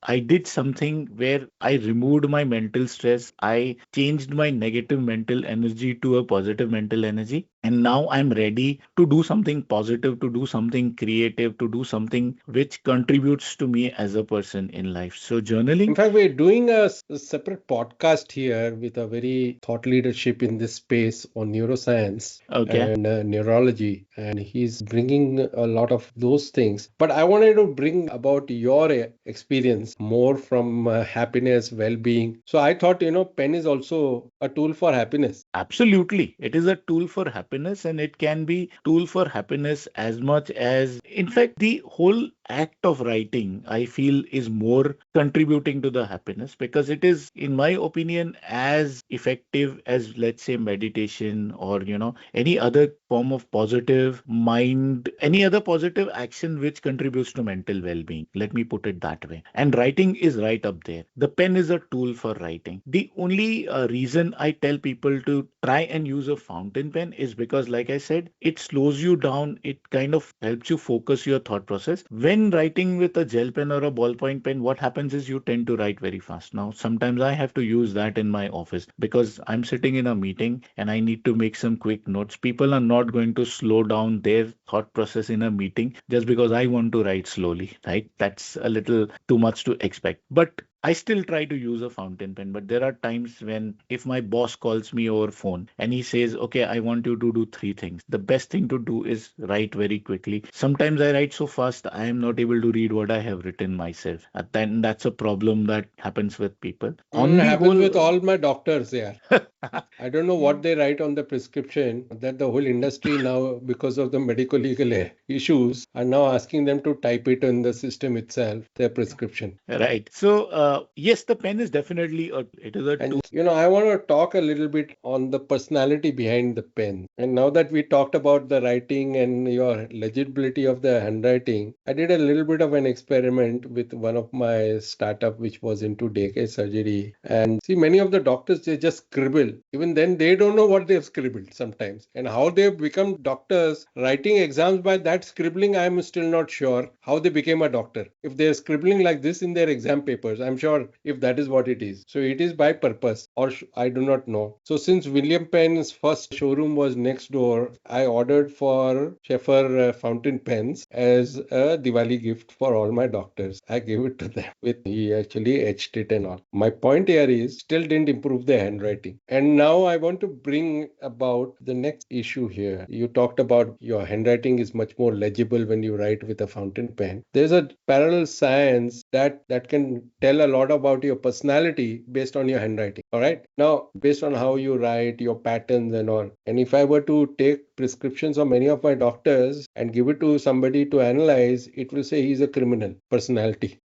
I did something where I removed my mental stress. I changed my negative mental energy to a positive mental energy. And now I'm ready to do something positive, to do something creative, to do something which contributes to me as a person in life. So In journaling, fact, we're doing a separate podcast here with a very thought leadership in this space on neuroscience okay. and neurology, and he's bringing a lot of those things. But I wanted to bring about your experience more from happiness, well-being. So I thought, pen is also a tool for happiness. Absolutely. It is a tool for happiness, and it can be tool for happiness as much as, in fact, the whole act of writing, I feel, is more contributing to the happiness, because it is, in my opinion, as effective as, let's say, say meditation or, any other form of positive mind, any other positive action which contributes to mental well-being. Let me put it that way. And writing is right up there. The pen is a tool for writing. The only reason I tell people to try and use a fountain pen is because, like I said, it slows you down. It kind of helps you focus your thought process. When writing with a gel pen or a ballpoint pen, what happens is you tend to write very fast. Now, sometimes I have to use that in my office because I'm sitting in a meeting and I need to make some quick notes. People are not going to slow down their thought process in a meeting just because I want to write slowly, right? That's a little too much to expect. But I still try to use a fountain pen, but there are times when if my boss calls me over phone and he says, okay, I want you to do three things. The best thing to do is write very quickly. Sometimes I write so fast, I am not able to read what I have written myself. And then that's a problem that happens with people. It On the happens with whole, all my doctors, yeah. I don't know what they write on the prescription, that the whole industry now, because of the medical legal issues, are now asking them to type it in the system itself, their prescription. right. So, yes, the pen is definitely it is a And tool. I want to talk a little bit on the personality behind the pen. And now that we talked about the writing and your legibility of the handwriting, I did a little bit of an experiment with one of my startup which was into daycare surgery. And see, many of the doctors, they just scribble. Even then, they don't know what they've scribbled sometimes. And how they've become doctors, writing exams by that scribbling, I'm still not sure how they became a doctor. If they're scribbling like this in their exam papers, I'm sure if that is what it is. So it is by purpose, or I do not know. So since William Penn's first showroom was next door, I ordered for Schaeffer fountain pens as a Diwali gift for all my doctors. I gave it to them with he actually etched it and all. My point here is still didn't improve the handwriting. And now I want to bring about the next issue here. You talked about your handwriting is much more legible when you write with a fountain pen. There's a parallel science that can tell a lot about your personality based on your handwriting. All right. Now, based on how you write, your patterns and all. And if I were to take prescriptions of many of my doctors and give it to somebody to analyze, it will say he's a criminal personality.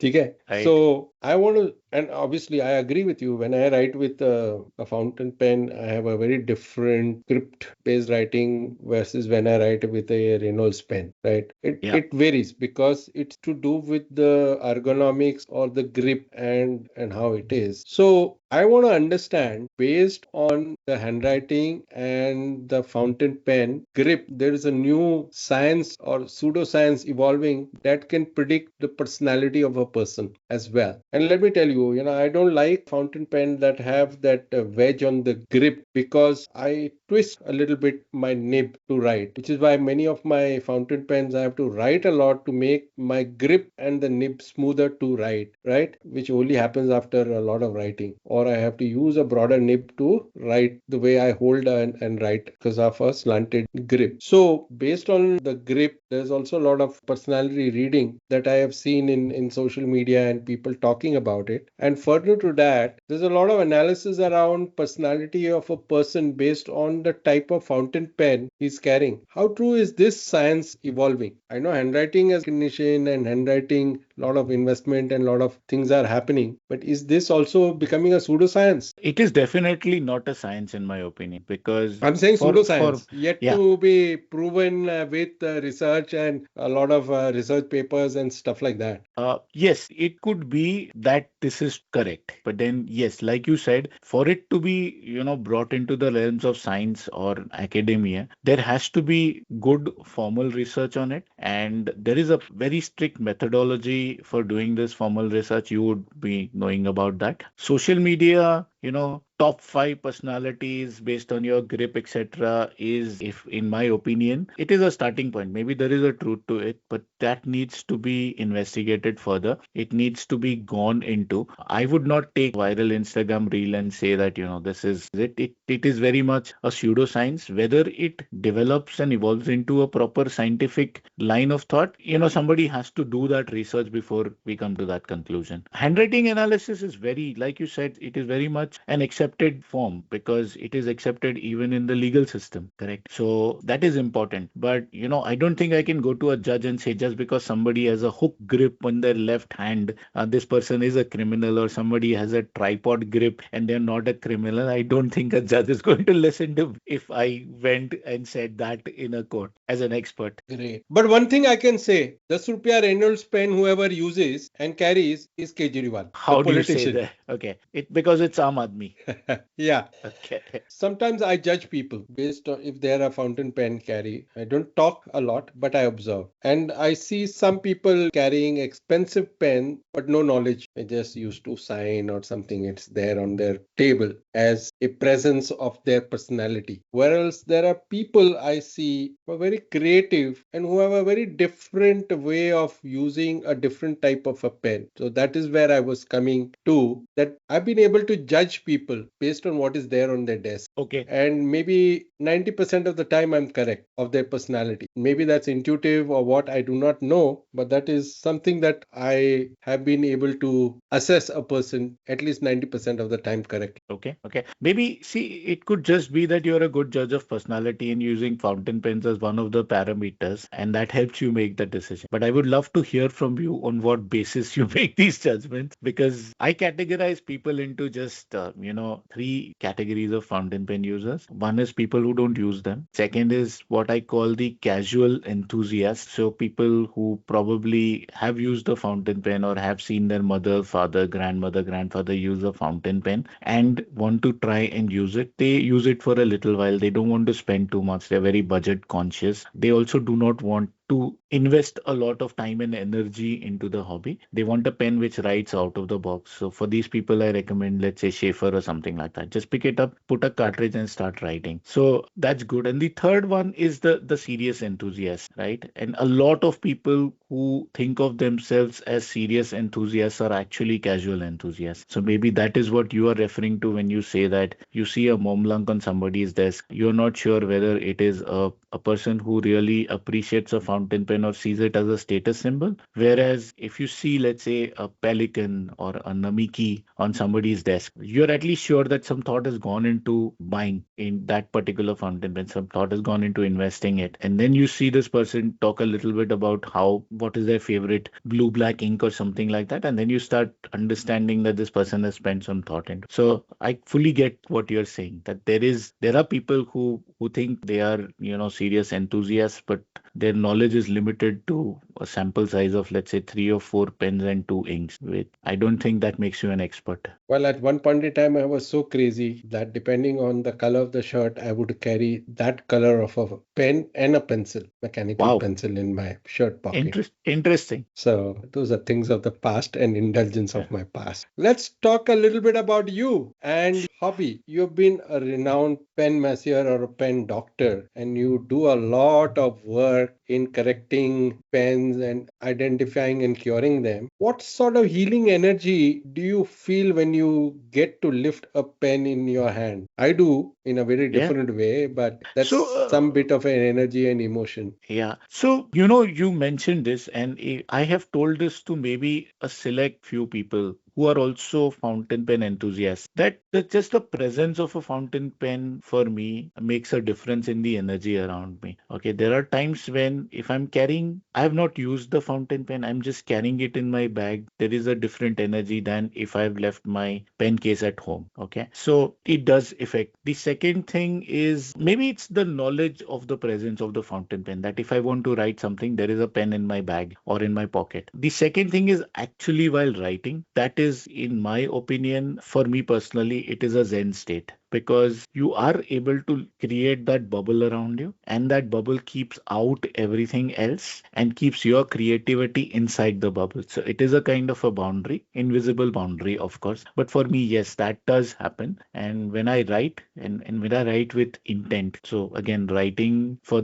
Okay. Right. So I want to, and obviously I agree with you. When I write with a fountain pen, I have a very different script-based writing versus when I write with a Reynolds pen, right? It Yeah. it varies because it's to do with the ergonomics or the grip and how it is. So I want to understand based on the handwriting and the fountain pen grip, there is a new science or pseudoscience evolving that can predict the personality of a person as well. And let me tell you, I don't like fountain pen that have that wedge on the grip because I twist a little bit my nib to write, which is why many of my fountain pens I have to write a lot to make my grip and the nib smoother to write, right? Which only happens after a lot of writing. Or I have to use a broader nib to write the way I hold and write because of a slanted grip. So based on the grip, there's also a lot of personality reading that I have seen in social media and people talking about it. And further to that, there's a lot of analysis around personality of a person based on the type of fountain pen he's carrying. How true is this science evolving? I know handwriting as recognition and handwriting, a lot of investment and a lot of things are happening. But is this also becoming a pseudoscience? It is definitely not a science in my opinion because I'm saying for pseudoscience, yet yeah. to be proven with research and a lot of research papers and stuff like that. Yes, it could be that this is correct. But then, yes, like you said, for it to be, brought into the realms of science or academia, there has to be good formal research on it. And there is a very strict methodology for doing this formal research. You would be knowing about that. Social media, top five personalities based on your grip, etc., is, if in my opinion, it is a starting point. Maybe there is a truth to it, but that needs to be investigated further. It needs to be gone into. I would not take viral Instagram reel and say that, this is it. It is very much a pseudoscience. Whether it develops and evolves into a proper scientific line of thought, somebody has to do that research before we come to that conclusion. Handwriting analysis is very, like you said, it is very much an accepted accepted form because it is accepted even in the legal system, correct? So that is important. But I don't think I can go to a judge and say just because somebody has a hook grip on their left hand, this person is a criminal, or somebody has a tripod grip and they're not a criminal. I don't think a judge is going to listen to if I went and said that in a court as an expert. Great. But one thing I can say, the Rupiah Reynolds pen whoever uses and carries is Kejriwal, the How do you say politician. that? Okay, it because it's Aam Aadmi. Yeah. Okay. Sometimes I judge people based on if they are a fountain pen carry. I don't talk a lot, but I observe. And I see some people carrying expensive pen, but no knowledge. They just used to sign or something. It's there on their table as a presence of their personality. Whereas there are people I see who are very creative and who have a very different way of using a different type of a pen. So that is where I was coming to, that I've been able to judge people based on what is there on their desk. Okay. And maybe 90% of the time I'm correct of their personality. Maybe that's intuitive or what, I do not know, but that is something that I have been able to assess a person at least 90% of the time correct. Okay. Okay. Maybe, see, it could just be that you're a good judge of personality and using fountain pens as one of the parameters, and that helps you make the decision. But I would love to hear from you on what basis you make these judgments, because I categorize people into just, three categories of fountain pen users. One is people who don't use them. Second is what I call the casual enthusiasts. So people who probably have used a fountain pen or have seen their mother, father, grandmother, grandfather use a fountain pen and want to try and use it. They use it for a little while. They don't want to spend too much. They're very budget conscious. They also do not want to invest a lot of time and energy into the hobby. They want a pen which writes out of the box. So for these people, I recommend, let's say, Schaefer or something like that. Just pick it up, put a cartridge and start writing. So that's good. And the third one is the serious enthusiast, right? And a lot of people who think of themselves as serious enthusiasts are actually casual enthusiasts. So maybe that is what you are referring to when you say that you see a Montblanc on somebody's desk. You're not sure whether it is a person who really appreciates a fountain pen or sees it as a status symbol. Whereas if you see, let's say, a Pelican or a Namiki on somebody's desk, you're at least sure that some thought has gone into buying in that particular fountain pen, some thought has gone into investing it. And then you see this person talk a little bit about what is their favorite blue black ink or something like that. And then you start understanding that this person has spent some thought into. So I fully get what you're saying, that there are people who think they are, serious enthusiasts, but their knowledge is limited to a sample size of, let's say, 3 or 4 pens and 2 inks. I don't think that makes you an expert. Well, at one point in time, I was so crazy that depending on the color of the shirt, I would carry that color of a pen and a pencil, mechanical Wow. pencil in my shirt pocket. Interesting. So those are things of the past and indulgence Yeah. of my past. Let's talk a little bit about you and hobby. You've been a renowned pen masseur or a pen doctor, and you do a lot of work in correcting pens and identifying and curing them. What sort of healing energy do you feel when you get to lift a pen in your hand? I do in a very Yeah. different way, but So, that's some bit of an energy and emotion. yeah. So, you mentioned this, and I have told this to maybe a select few people who are also fountain pen enthusiasts, that just the presence of a fountain pen for me makes a difference in the energy around me. Okay. There are times when if I have not used the fountain pen, I'm just carrying it in my bag. There is a different energy than if I've left my pen case at home. Okay. So it does affect. The second thing is maybe it's the knowledge of the presence of the fountain pen, that if I want to write something, there is a pen in my bag or in my pocket. The second thing is actually while writing, that is, in my opinion, for me personally, it is a Zen state, because you are able to create that bubble around you, and that bubble keeps out everything else and keeps your creativity inside the bubble. So it is a kind of a boundary, invisible boundary, of course. But for me, yes, that does happen. And when I write, and when I write with intent, so again, writing for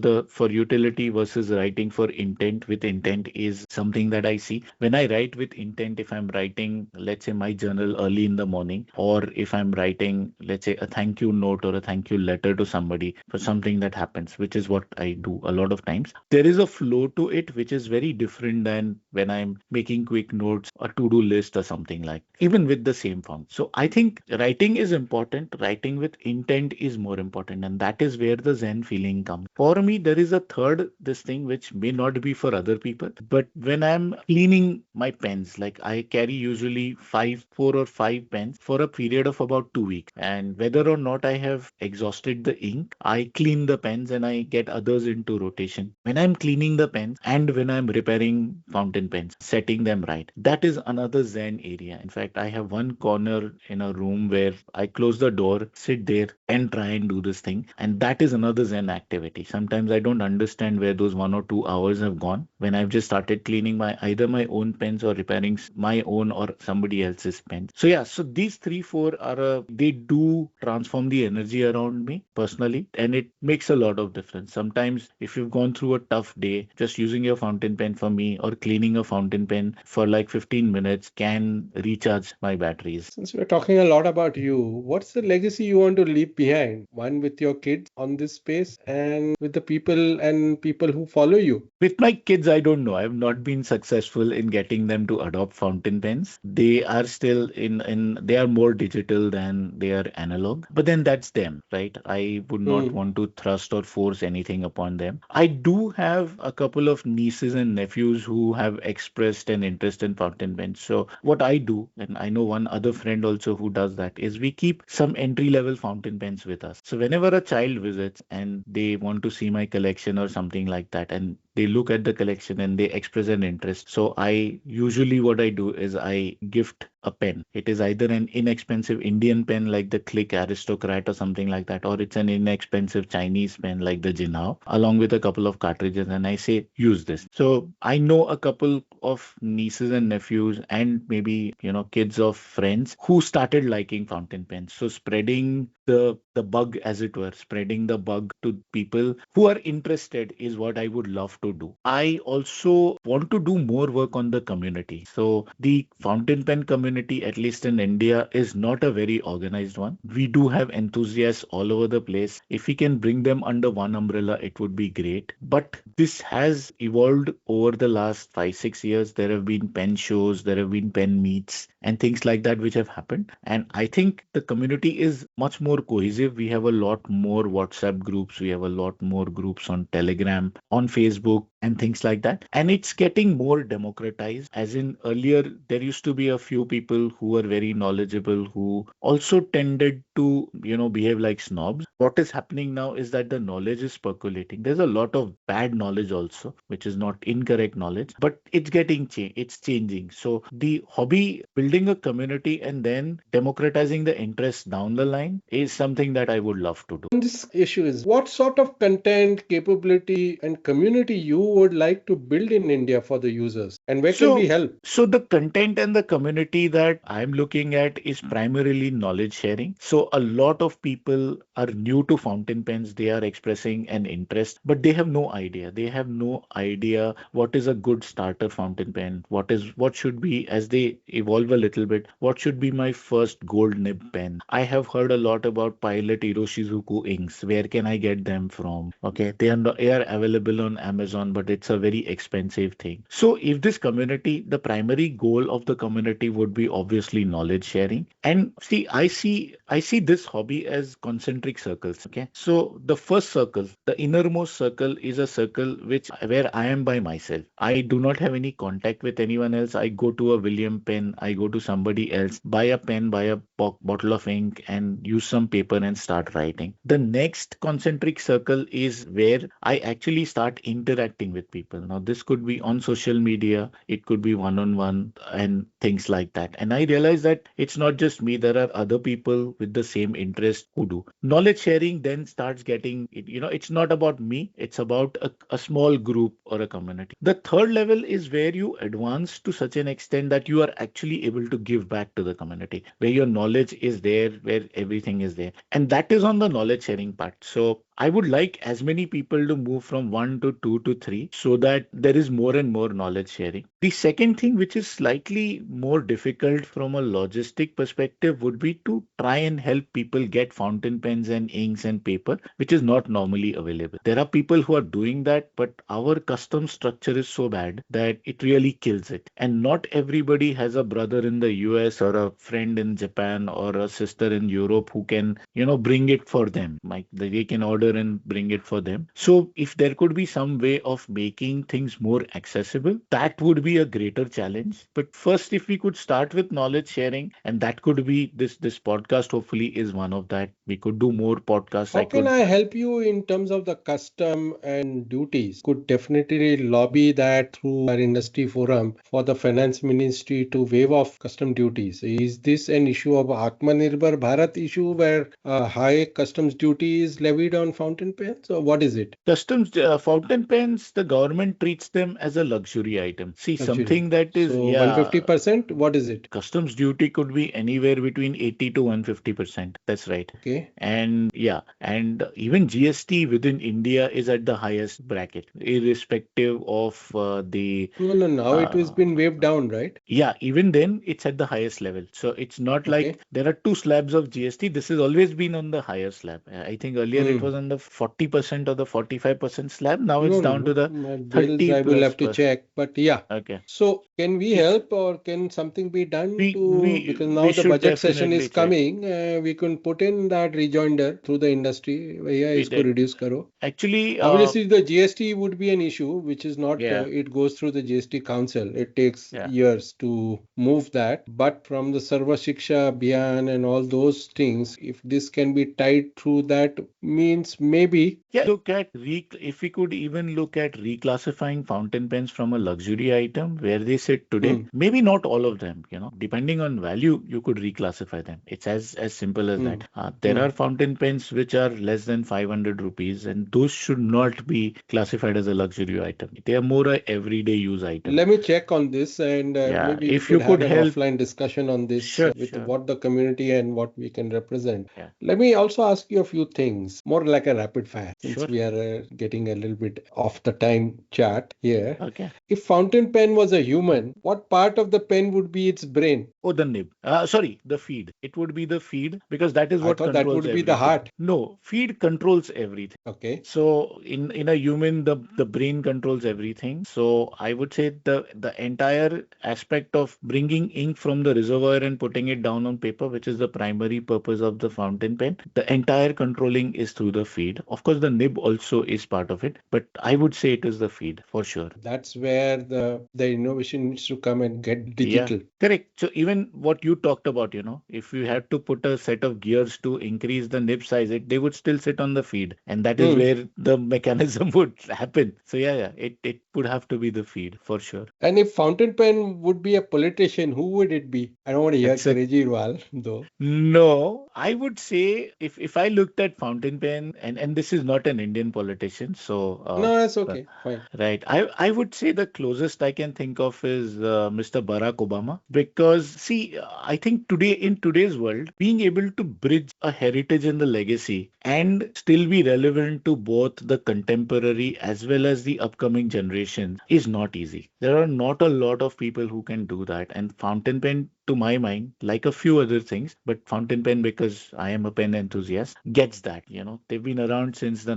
utility versus writing for intent, with intent is something that I see. When I write with intent, if I'm writing, let's say, my journal early in the morning, or if I'm writing, let's say, thank you note or a thank you letter to somebody for something that happens, which is what I do a lot of times. There is a flow to it which is very different than when I'm making quick notes or to-do list or something like, even with the same form. So I think writing is important. Writing with intent is more important, and that is where the Zen feeling comes. For me, there is a third this thing which may not be for other people, but when I'm cleaning my pens, like I carry usually four or five pens for a period of about 2 weeks, and whether or not I have exhausted the ink, I clean the pens and I get others into rotation. When I'm cleaning the pens and when I'm repairing fountain pens, setting them right, that is another Zen area. In fact, I have one corner in a room where I close the door, sit there, and try and do this thing. And that is another Zen activity. Sometimes I don't understand where those 1 or 2 hours have gone when I've just started cleaning my either my own pens or repairing my own or somebody else's pens. So yeah, so these three, four are they do transform the energy around me personally, and it makes a lot of difference. Sometimes if you've gone through a tough day, just using your fountain pen for me or cleaning a fountain pen for like 15 minutes can recharge my batteries. Since we're talking a lot about you, what's the legacy you want to leave behind? One with your kids on this space and with the people and people who follow you. With my kids, I don't know. I've not been successful in getting them to adopt fountain pens. They are still in they are more digital than they are analog. But then that's them, right? I would not Hmm. want to thrust or force anything upon them. I do have a couple of nieces and nephews who have expressed an interest in fountain pens. So what I do, and I know one other friend also who does that, is we keep some entry level fountain pens with us. So whenever a child visits and they want to see my collection or something like that, and they look at the collection and they express an interest. So I usually what I do is I gift a pen. It is either an inexpensive Indian pen like the Click Aristocrat or something like that, or it's an inexpensive Chinese pen like the Jinhao, along with a couple of cartridges, and I say use this. So I know a couple of nieces and nephews and maybe kids of friends who started liking fountain pens. So spreading the bug, as it were, spreading the bug to people who are interested is what I would love to do. I also want to do more work on the community. So the fountain pen community, at least in India, is not a very organized one. We do have enthusiasts all over the place. If we can bring them under one umbrella, it would be great. But this has evolved over the last 5, 6 years. There have been pen shows, there have been pen meets, and things like that which have happened. And I think the community is much more cohesive. We have a lot more WhatsApp groups, we have a lot more groups on Telegram, on Facebook, and things like that. And it's getting more democratized. As in earlier, there used to be a few people who were very knowledgeable who also tended to, behave like snobs. What is happening now is that the knowledge is percolating. There's a lot of bad knowledge also, which is not incorrect knowledge, but it's getting it's changing. So the hobby, building a community and then democratizing the interest down the line is something that I would love to do. And this issue is what sort of content, capability, and community you would like to build in India for the users, and where can we So, help? so the content and the community that I'm looking at is primarily knowledge sharing. So a lot of people are new to fountain pens. They are expressing an interest, but they have no idea. They have no idea what is a good starter fountain pen. What should be, as they evolve a little bit, what should be my first gold nib pen. I have heard a lot about Pilot Iroshizuku inks. Where can I get them from? Okay, they are available on Amazon, but it's a very expensive thing. So if this community, the primary goal of the community would be obviously knowledge sharing. And see, I see this hobby as concentric circles. Okay. So the first circle, the innermost circle is a circle which where I am by myself. I do not have any contact with anyone else. I go to a William pen, I go to somebody else, buy a pen, buy a bottle of ink and use some paper and start writing. The next concentric circle is where I actually start interacting with people. Now, this could be on social media, it could be one on one and things like that. And I realize that it's not just me, there are other people with the same interest who do. Knowledge sharing then starts getting, it's not about me, it's about a small group or a community. The third level is where you advance to such an extent that you are actually able to give back to the community, where your knowledge is there, where everything is there. And that is on the knowledge sharing part. So I would like as many people to move from one to two to three so that there is more and more knowledge sharing. The second thing, which is slightly more difficult from a logistic perspective, would be to try and help people get fountain pens and inks and paper, which is not normally available. There are people who are doing that, but our custom structure is so bad that it really kills it. And not everybody has a brother in the US or a friend in Japan or a sister in Europe who can, bring it for them. Like they can order and bring it for them. So if there could be some way of making things more accessible, that would be a greater challenge. But first, if we could start with knowledge sharing, and that could be this podcast hopefully is one of that. We could do more podcasts. How I can could. I help you in terms of the custom and duties? Could definitely lobby that through our industry forum for the finance ministry to waive off custom duties. Is this an issue of Atmanirbhar Bharat issue where high customs duty is levied on fountain pens, or what is it? Customs fountain pens, the government treats them as a luxury item. See, Luxury. something that is, So yeah, 150%, what is it? customs duty could be anywhere between 80 to 150%. That's right. Okay. And yeah, and even GST within India is at the highest bracket, irrespective of the No, no, now it has uh, been waved down, right? yeah, even then it's at the highest level. So it's not like Okay. there are two slabs of GST. This has always been on the higher slab. I think earlier it was Hmm. on the 40% or the 45% slab. Now it's No, no, down to no. the My bills 30 I will plus have to plus. check. But yeah. Okay. So can we If help or can something be done we to, we because we now the should budget session definitely is check. coming, we can put in that rejoinder through the industry. भैया We इसको did. reduce करो. Actually, Obviously, the GST would be an issue, which is not, yeah, it goes through the GST Council. It takes yeah. years to move that. But from the Sarva Shiksha Abhiyan and all those things, if this can be tied through that, means maybe. Yeah, if we could even look at reclassifying fountain pens from a luxury item where they sit today, Hmm, maybe not all of them, depending on value, you could reclassify them. It's as simple as hmm, that. There hmm. are fountain pens which are less than 500 rupees, and those should not be classified as a luxury item. They are more a everyday use item. Let me check on this, and Yeah, maybe we if could you have could an help, offline discussion on this sure, with sure. what the community and what we can represent. Yeah, Let me also ask you a few things, more like a rapid fire, since sure. we are getting a little bit off the time chart here. Okay. If fountain pen was a human, what part of the pen would be its brain? Oh, the nib. Sorry, the feed. It would be the feed because that is I what thought that controls would be the everything. heart. No, feed controls everything. Okay. So in a human, the brain controls everything. So I would say the entire aspect of bringing ink from the reservoir and putting it down on paper, which is the primary purpose of the fountain pen, the entire controlling is through the feed. Of course, the nib also is part of it, but I would say it is the feed for sure. That's where the innovation needs to come and get Yeah, digital. correct. So even what you talked about, if you had to put a set of gears to increase the nib size, they would still sit on the feed, and that is Hmm. where the mechanism would happen. So yeah, it would have to be the feed for sure. And if fountain pen would be a politician, who would it be? I don't want to hear That's a Kejriwal, though. No, I would say if I looked at fountain pen, and this is not an Indian politician, so No, that's uh, okay. Fine. right. I would say the closest I can think of is Mr. Barack Obama because see, I think in today's world, being able to bridge a heritage and the legacy and still be relevant to both the contemporary as well as the upcoming generation is not easy. There are not a lot of people who can do that, and fountain pen to my mind, like a few other things, but fountain pen, because I am a pen enthusiast, gets that. They've been around since the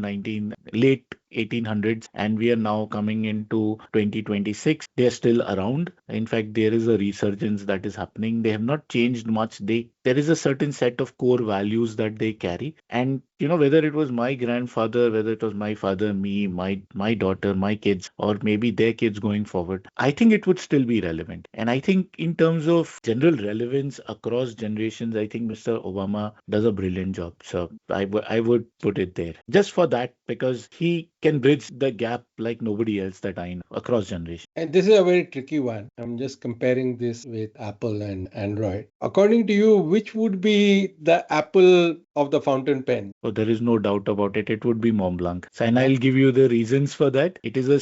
late 1800s, and we are now coming into 2026. They are still around. In fact, there is a resurgence that is happening. They have not changed much. There is a certain set of core values that they carry, and whether it was my grandfather, whether it was my father, me, my daughter, my kids, or maybe their kids going forward, I think it would still be relevant. And I think in terms of general relevance across generations, I think Mr. Obama does a brilliant job. So I would put it there just for that because he can bridge the gap like nobody else that I know across generations. And this is a very tricky one. I'm just comparing this with Apple and Android. According to you, which would be the Apple of the fountain pen? So there is no doubt about it. It would be Mont Blanc. So, and Yeah. I'll give you the reasons for that. It is a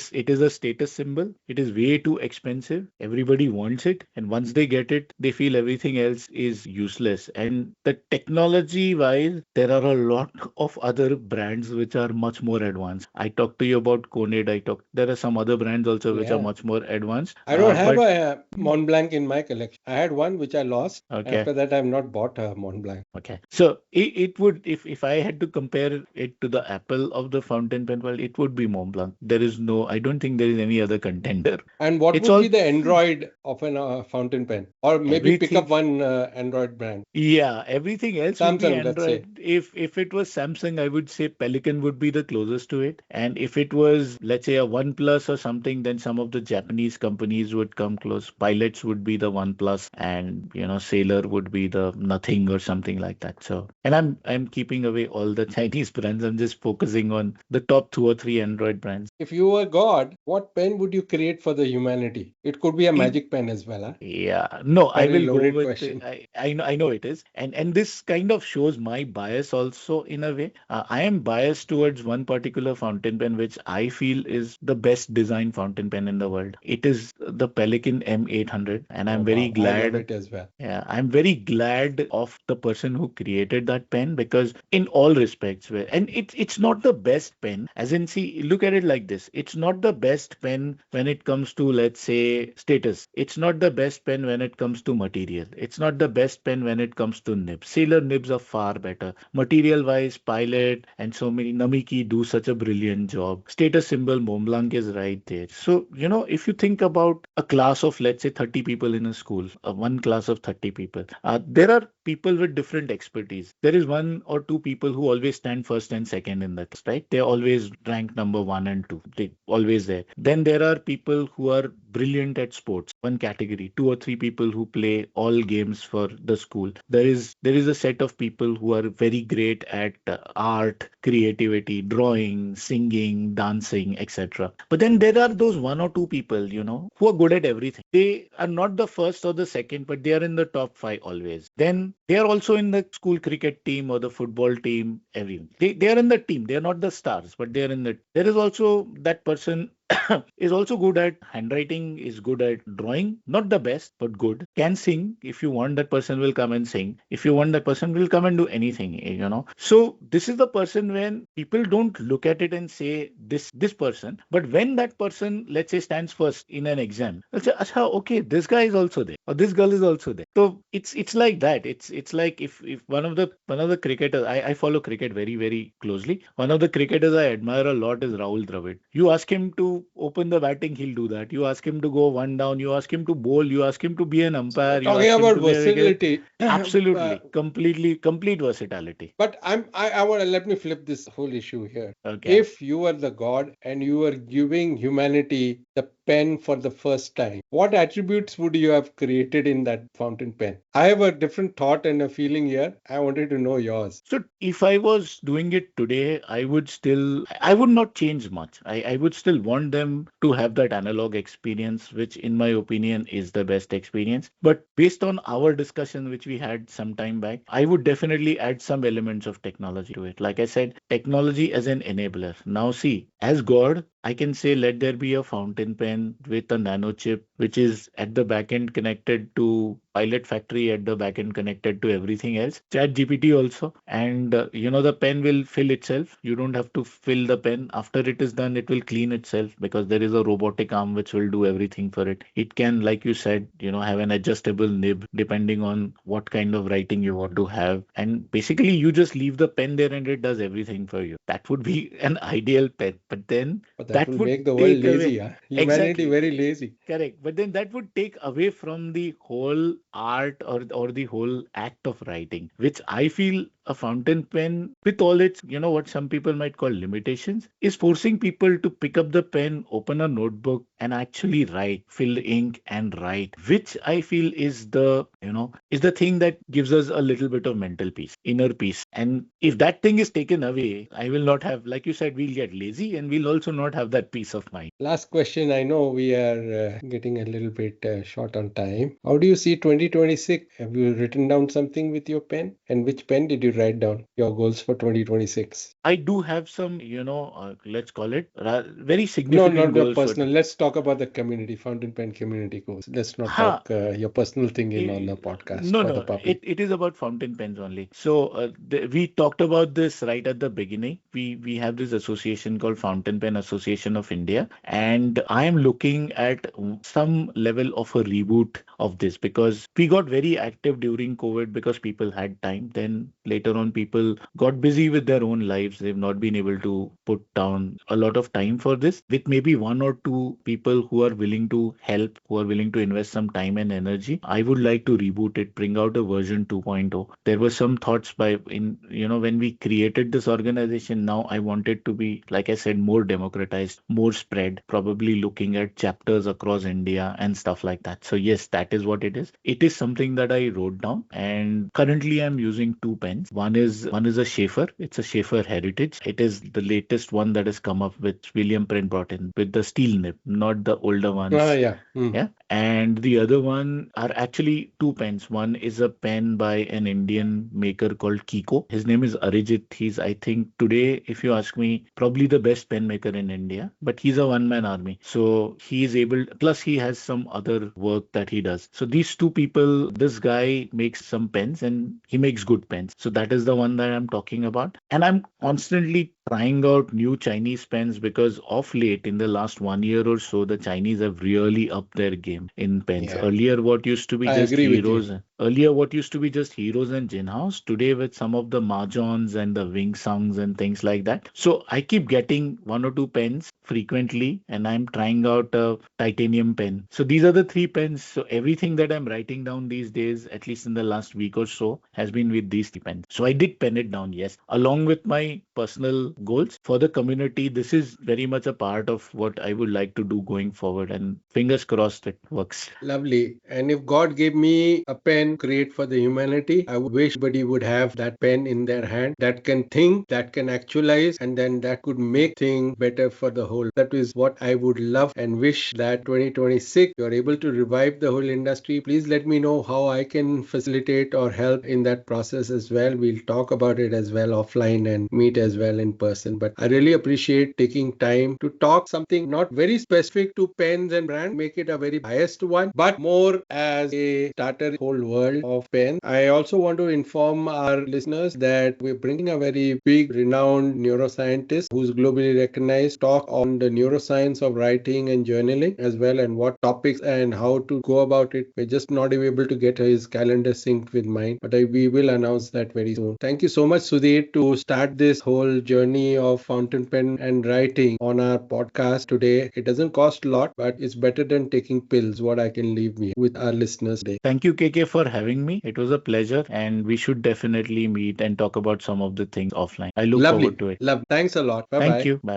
status symbol. It is way too expensive. Everybody wants it, and once they get it, they feel everything else is useless. And the technology wise, there are a lot of other brands which are much more advanced. I talked to you about Conade. There are some other brands also which are Yeah. much more advanced. I don't have But a Mont Blanc in my collection. I had one which I lost. okay. After that, I've not bought a Mont Blanc. Okay. So it would, if I had to compare it to the apple of the fountain pen, well, it would be Mont Blanc. There is no, I don't think there is any other contender. And what It's would be all the Android of an fountain pen? Or maybe pick up everything. one Android brand. Yeah, everything else would be Samsung, let's say. Android. If it was Samsung, I would say Pelican would be the closest to it. And if it was, let's say, a OnePlus or something, then some of the Japanese companies would come close. Pilots would be the OnePlus, and Sailor would be the Nothing or something like that. So, and I'm keeping away all the Chinese brands. I'm just focusing on the top two or three Android brands. If you were God, what pen would you create for the humanity? It could be a It magic pen as well, huh? Yeah, no, I Very will go loaded with question. I know it is, and this kind of shows my bias also in a way. I am biased towards one particular fountain pen which I feel is the best designed fountain pen in the world. It is the Pelican M800, and Oh, I'm very wow. I love glad. it as well. Yeah, I'm very glad of the person who created that pen because in all respects, and it's not the best pen. As in, see, look at it like this. It's not the best pen when it comes to, let's say, status. It's not the best pen when it comes to material. It's not the best pen when it comes to nibs. Sailor nibs are far better. Material-wise, Pilot and so many Namiki do such a brilliant job. Status symbol Mont Blanc is right there. So, if you think about a class of, let's say, 30 people in a school, one class of 30 people, there are people with different expertise. There is one or two people who always stand first and second in the class, right? They always rank number one and two. They always there. Then there are people who are brilliant at sports, one category, two or three people who play all games for the school. There is a set of people who are very great at art, creativity, drawing, singing, dancing, etc. But then there are those one or two people, who are good at everything. They are not the first or the second, but they are in the top five always. Then they are also in the school cricket team or the football team, everything. They are in the team. They are not the stars, but they are in the. There is also that person is also good at handwriting, is good at drawing, not the best, but good. Can sing. If you want, that person will come and sing. If you want, that person will come and do anything. So this is the person when people don't look at it and say this person, but when that person, let's say, stands first in an exam, they'll say, Acha, okay, this guy is also there, or this girl is also there. So it's like that. It's like if one of the cricketers, I follow cricket very, very closely. One of the cricketers I admire a lot is Rahul Dravid. You ask him to open the batting, he'll do that. You ask him to go one down, you ask him to bowl, you ask him to be an So you're umpire, you talking ask him about to be a versatility. absolutely, completely, complete versatility. But I want to let me flip this whole issue here. Okay. If you were the god and you were giving humanity the pen for the first time, what attributes would you have created in that fountain pen? I have a different thought and a feeling here. I wanted to know yours. So if I was doing it today, I would not change much. I would still want them to have that analog experience, which in my opinion is the best experience. But based on our discussion, which we had some time back, I would definitely add some elements of technology to it. Like I said, technology as an enabler. Now see, as God, I can say let there be a fountain pen with a nano chip, which is at the back end connected to Pilot Factory, at the back end connected to everything else. Chat GPT also. And the pen will fill itself. You don't have to fill the pen. After it is done, it will clean itself because there is a robotic arm which will do everything for it. It can, like you said, have an adjustable nib depending on what kind of writing you want to have. And basically, you just leave the pen there and it does everything for you. That would be an ideal pen. But then But that that will would make the world take away. lazy, huh? Humanity Exactly. very lazy. Correct. But then that would take away from the whole art or the whole act of writing, which I feel a fountain pen, with all its, what some people might call limitations, is forcing people to pick up the pen, open a notebook, and actually write, fill ink and write, which I feel is the thing that gives us a little bit of mental peace, inner peace. And if that thing is taken away, I will not have, like you said, we'll get lazy and we'll also not have that peace of mind. Last question. I know we are getting a little bit short on time. How do you see 2026? Have you written down something with your pen? And which pen did you write down your goals for 2026? I do have some, let's call it very No, significant not your goals for. personal. Let's talk about the community, fountain pen community goals. Let's not Ha, talk your personal thing in on Eh, the podcast No, for the no, public. it is about fountain pens only. So we talked about this right at the beginning. We have this association called Fountain Pen Association of India, and I am looking at some level of a reboot of this because we got very active during COVID because people had time. Then later on, people got busy with their own lives. They've not been able to put down a lot of time for this. With maybe one or two people who are willing to help, who are willing to invest some time and energy, I would like to reboot it, bring out a version 2.0. There were some thoughts when we created this organization. Now I want it to be, like I said, more democratized, more spread, probably looking at chapters across India and stuff like that. So yes, that is what it is. It is something that I wrote down, and currently I'm using two pens. One is a Schaefer. It's a Schaefer Heritage. It is the latest one that has come up, which William Print brought in with the steel nib, not the older Ah, ones. yeah. Mm. Yeah. And the other one are actually two pens. One is a pen by an Indian maker called Kiko. His name is Arijit. He's, I think, today, if you ask me, probably the best pen maker in India, but he's a one-man army. So he is able, plus he has some other work that he does. So these two people, this guy makes some pens and he makes good pens. So that is the one that I'm talking about. And I'm constantly trying out new Chinese pens because of late, in the last 1 year or so, the Chinese have really upped their game in pens. Yeah, Earlier, what used to be I just agree with you. heroes. Earlier, what used to be just heroes and Jinhouse, today with some of the Mahjons and the Wing Sungs and things like that. So I keep getting one or two pens frequently, and I'm trying out a titanium pen. So these are the three pens. So everything that I'm writing down these days, at least in the last week or so, has been with these three pens. So I did pen it down, yes, along with my personal goals for the community. This is very much a part of what I would like to do going forward, and fingers crossed it works. Lovely. And if God gave me a pen create for the humanity, I wish everybody would have that pen in their hand that can think, that can actualize, and then that could make things better for the whole. That is what I would love and wish that 2026 you're able to revive the whole industry. Please let me know how I can facilitate or help in that process as well. We'll talk about it as well offline and meet as well in person. But I really appreciate taking time to talk something not very specific to pens and brand, make it a very biased one, but more as a starter whole world of pens. I also want to inform our listeners that we're bringing a very big renowned neuroscientist who's globally recognized talk on the neuroscience of writing and journaling as well, and what topics and how to go about it. We're just not able to get his calendar synced with mine, but we will announce that very soon. Thank you so much, Sudhir, to start this whole journey of fountain pen and writing on our podcast today. It doesn't cost a lot, but it's better than taking pills, what I can leave me with our listeners today. Thank you, KK, for having me. It was a pleasure, and we should definitely meet and talk about some of the things offline. I look Lovely. forward to it. Love. Thanks a lot. Bye Thank bye. you. Bye.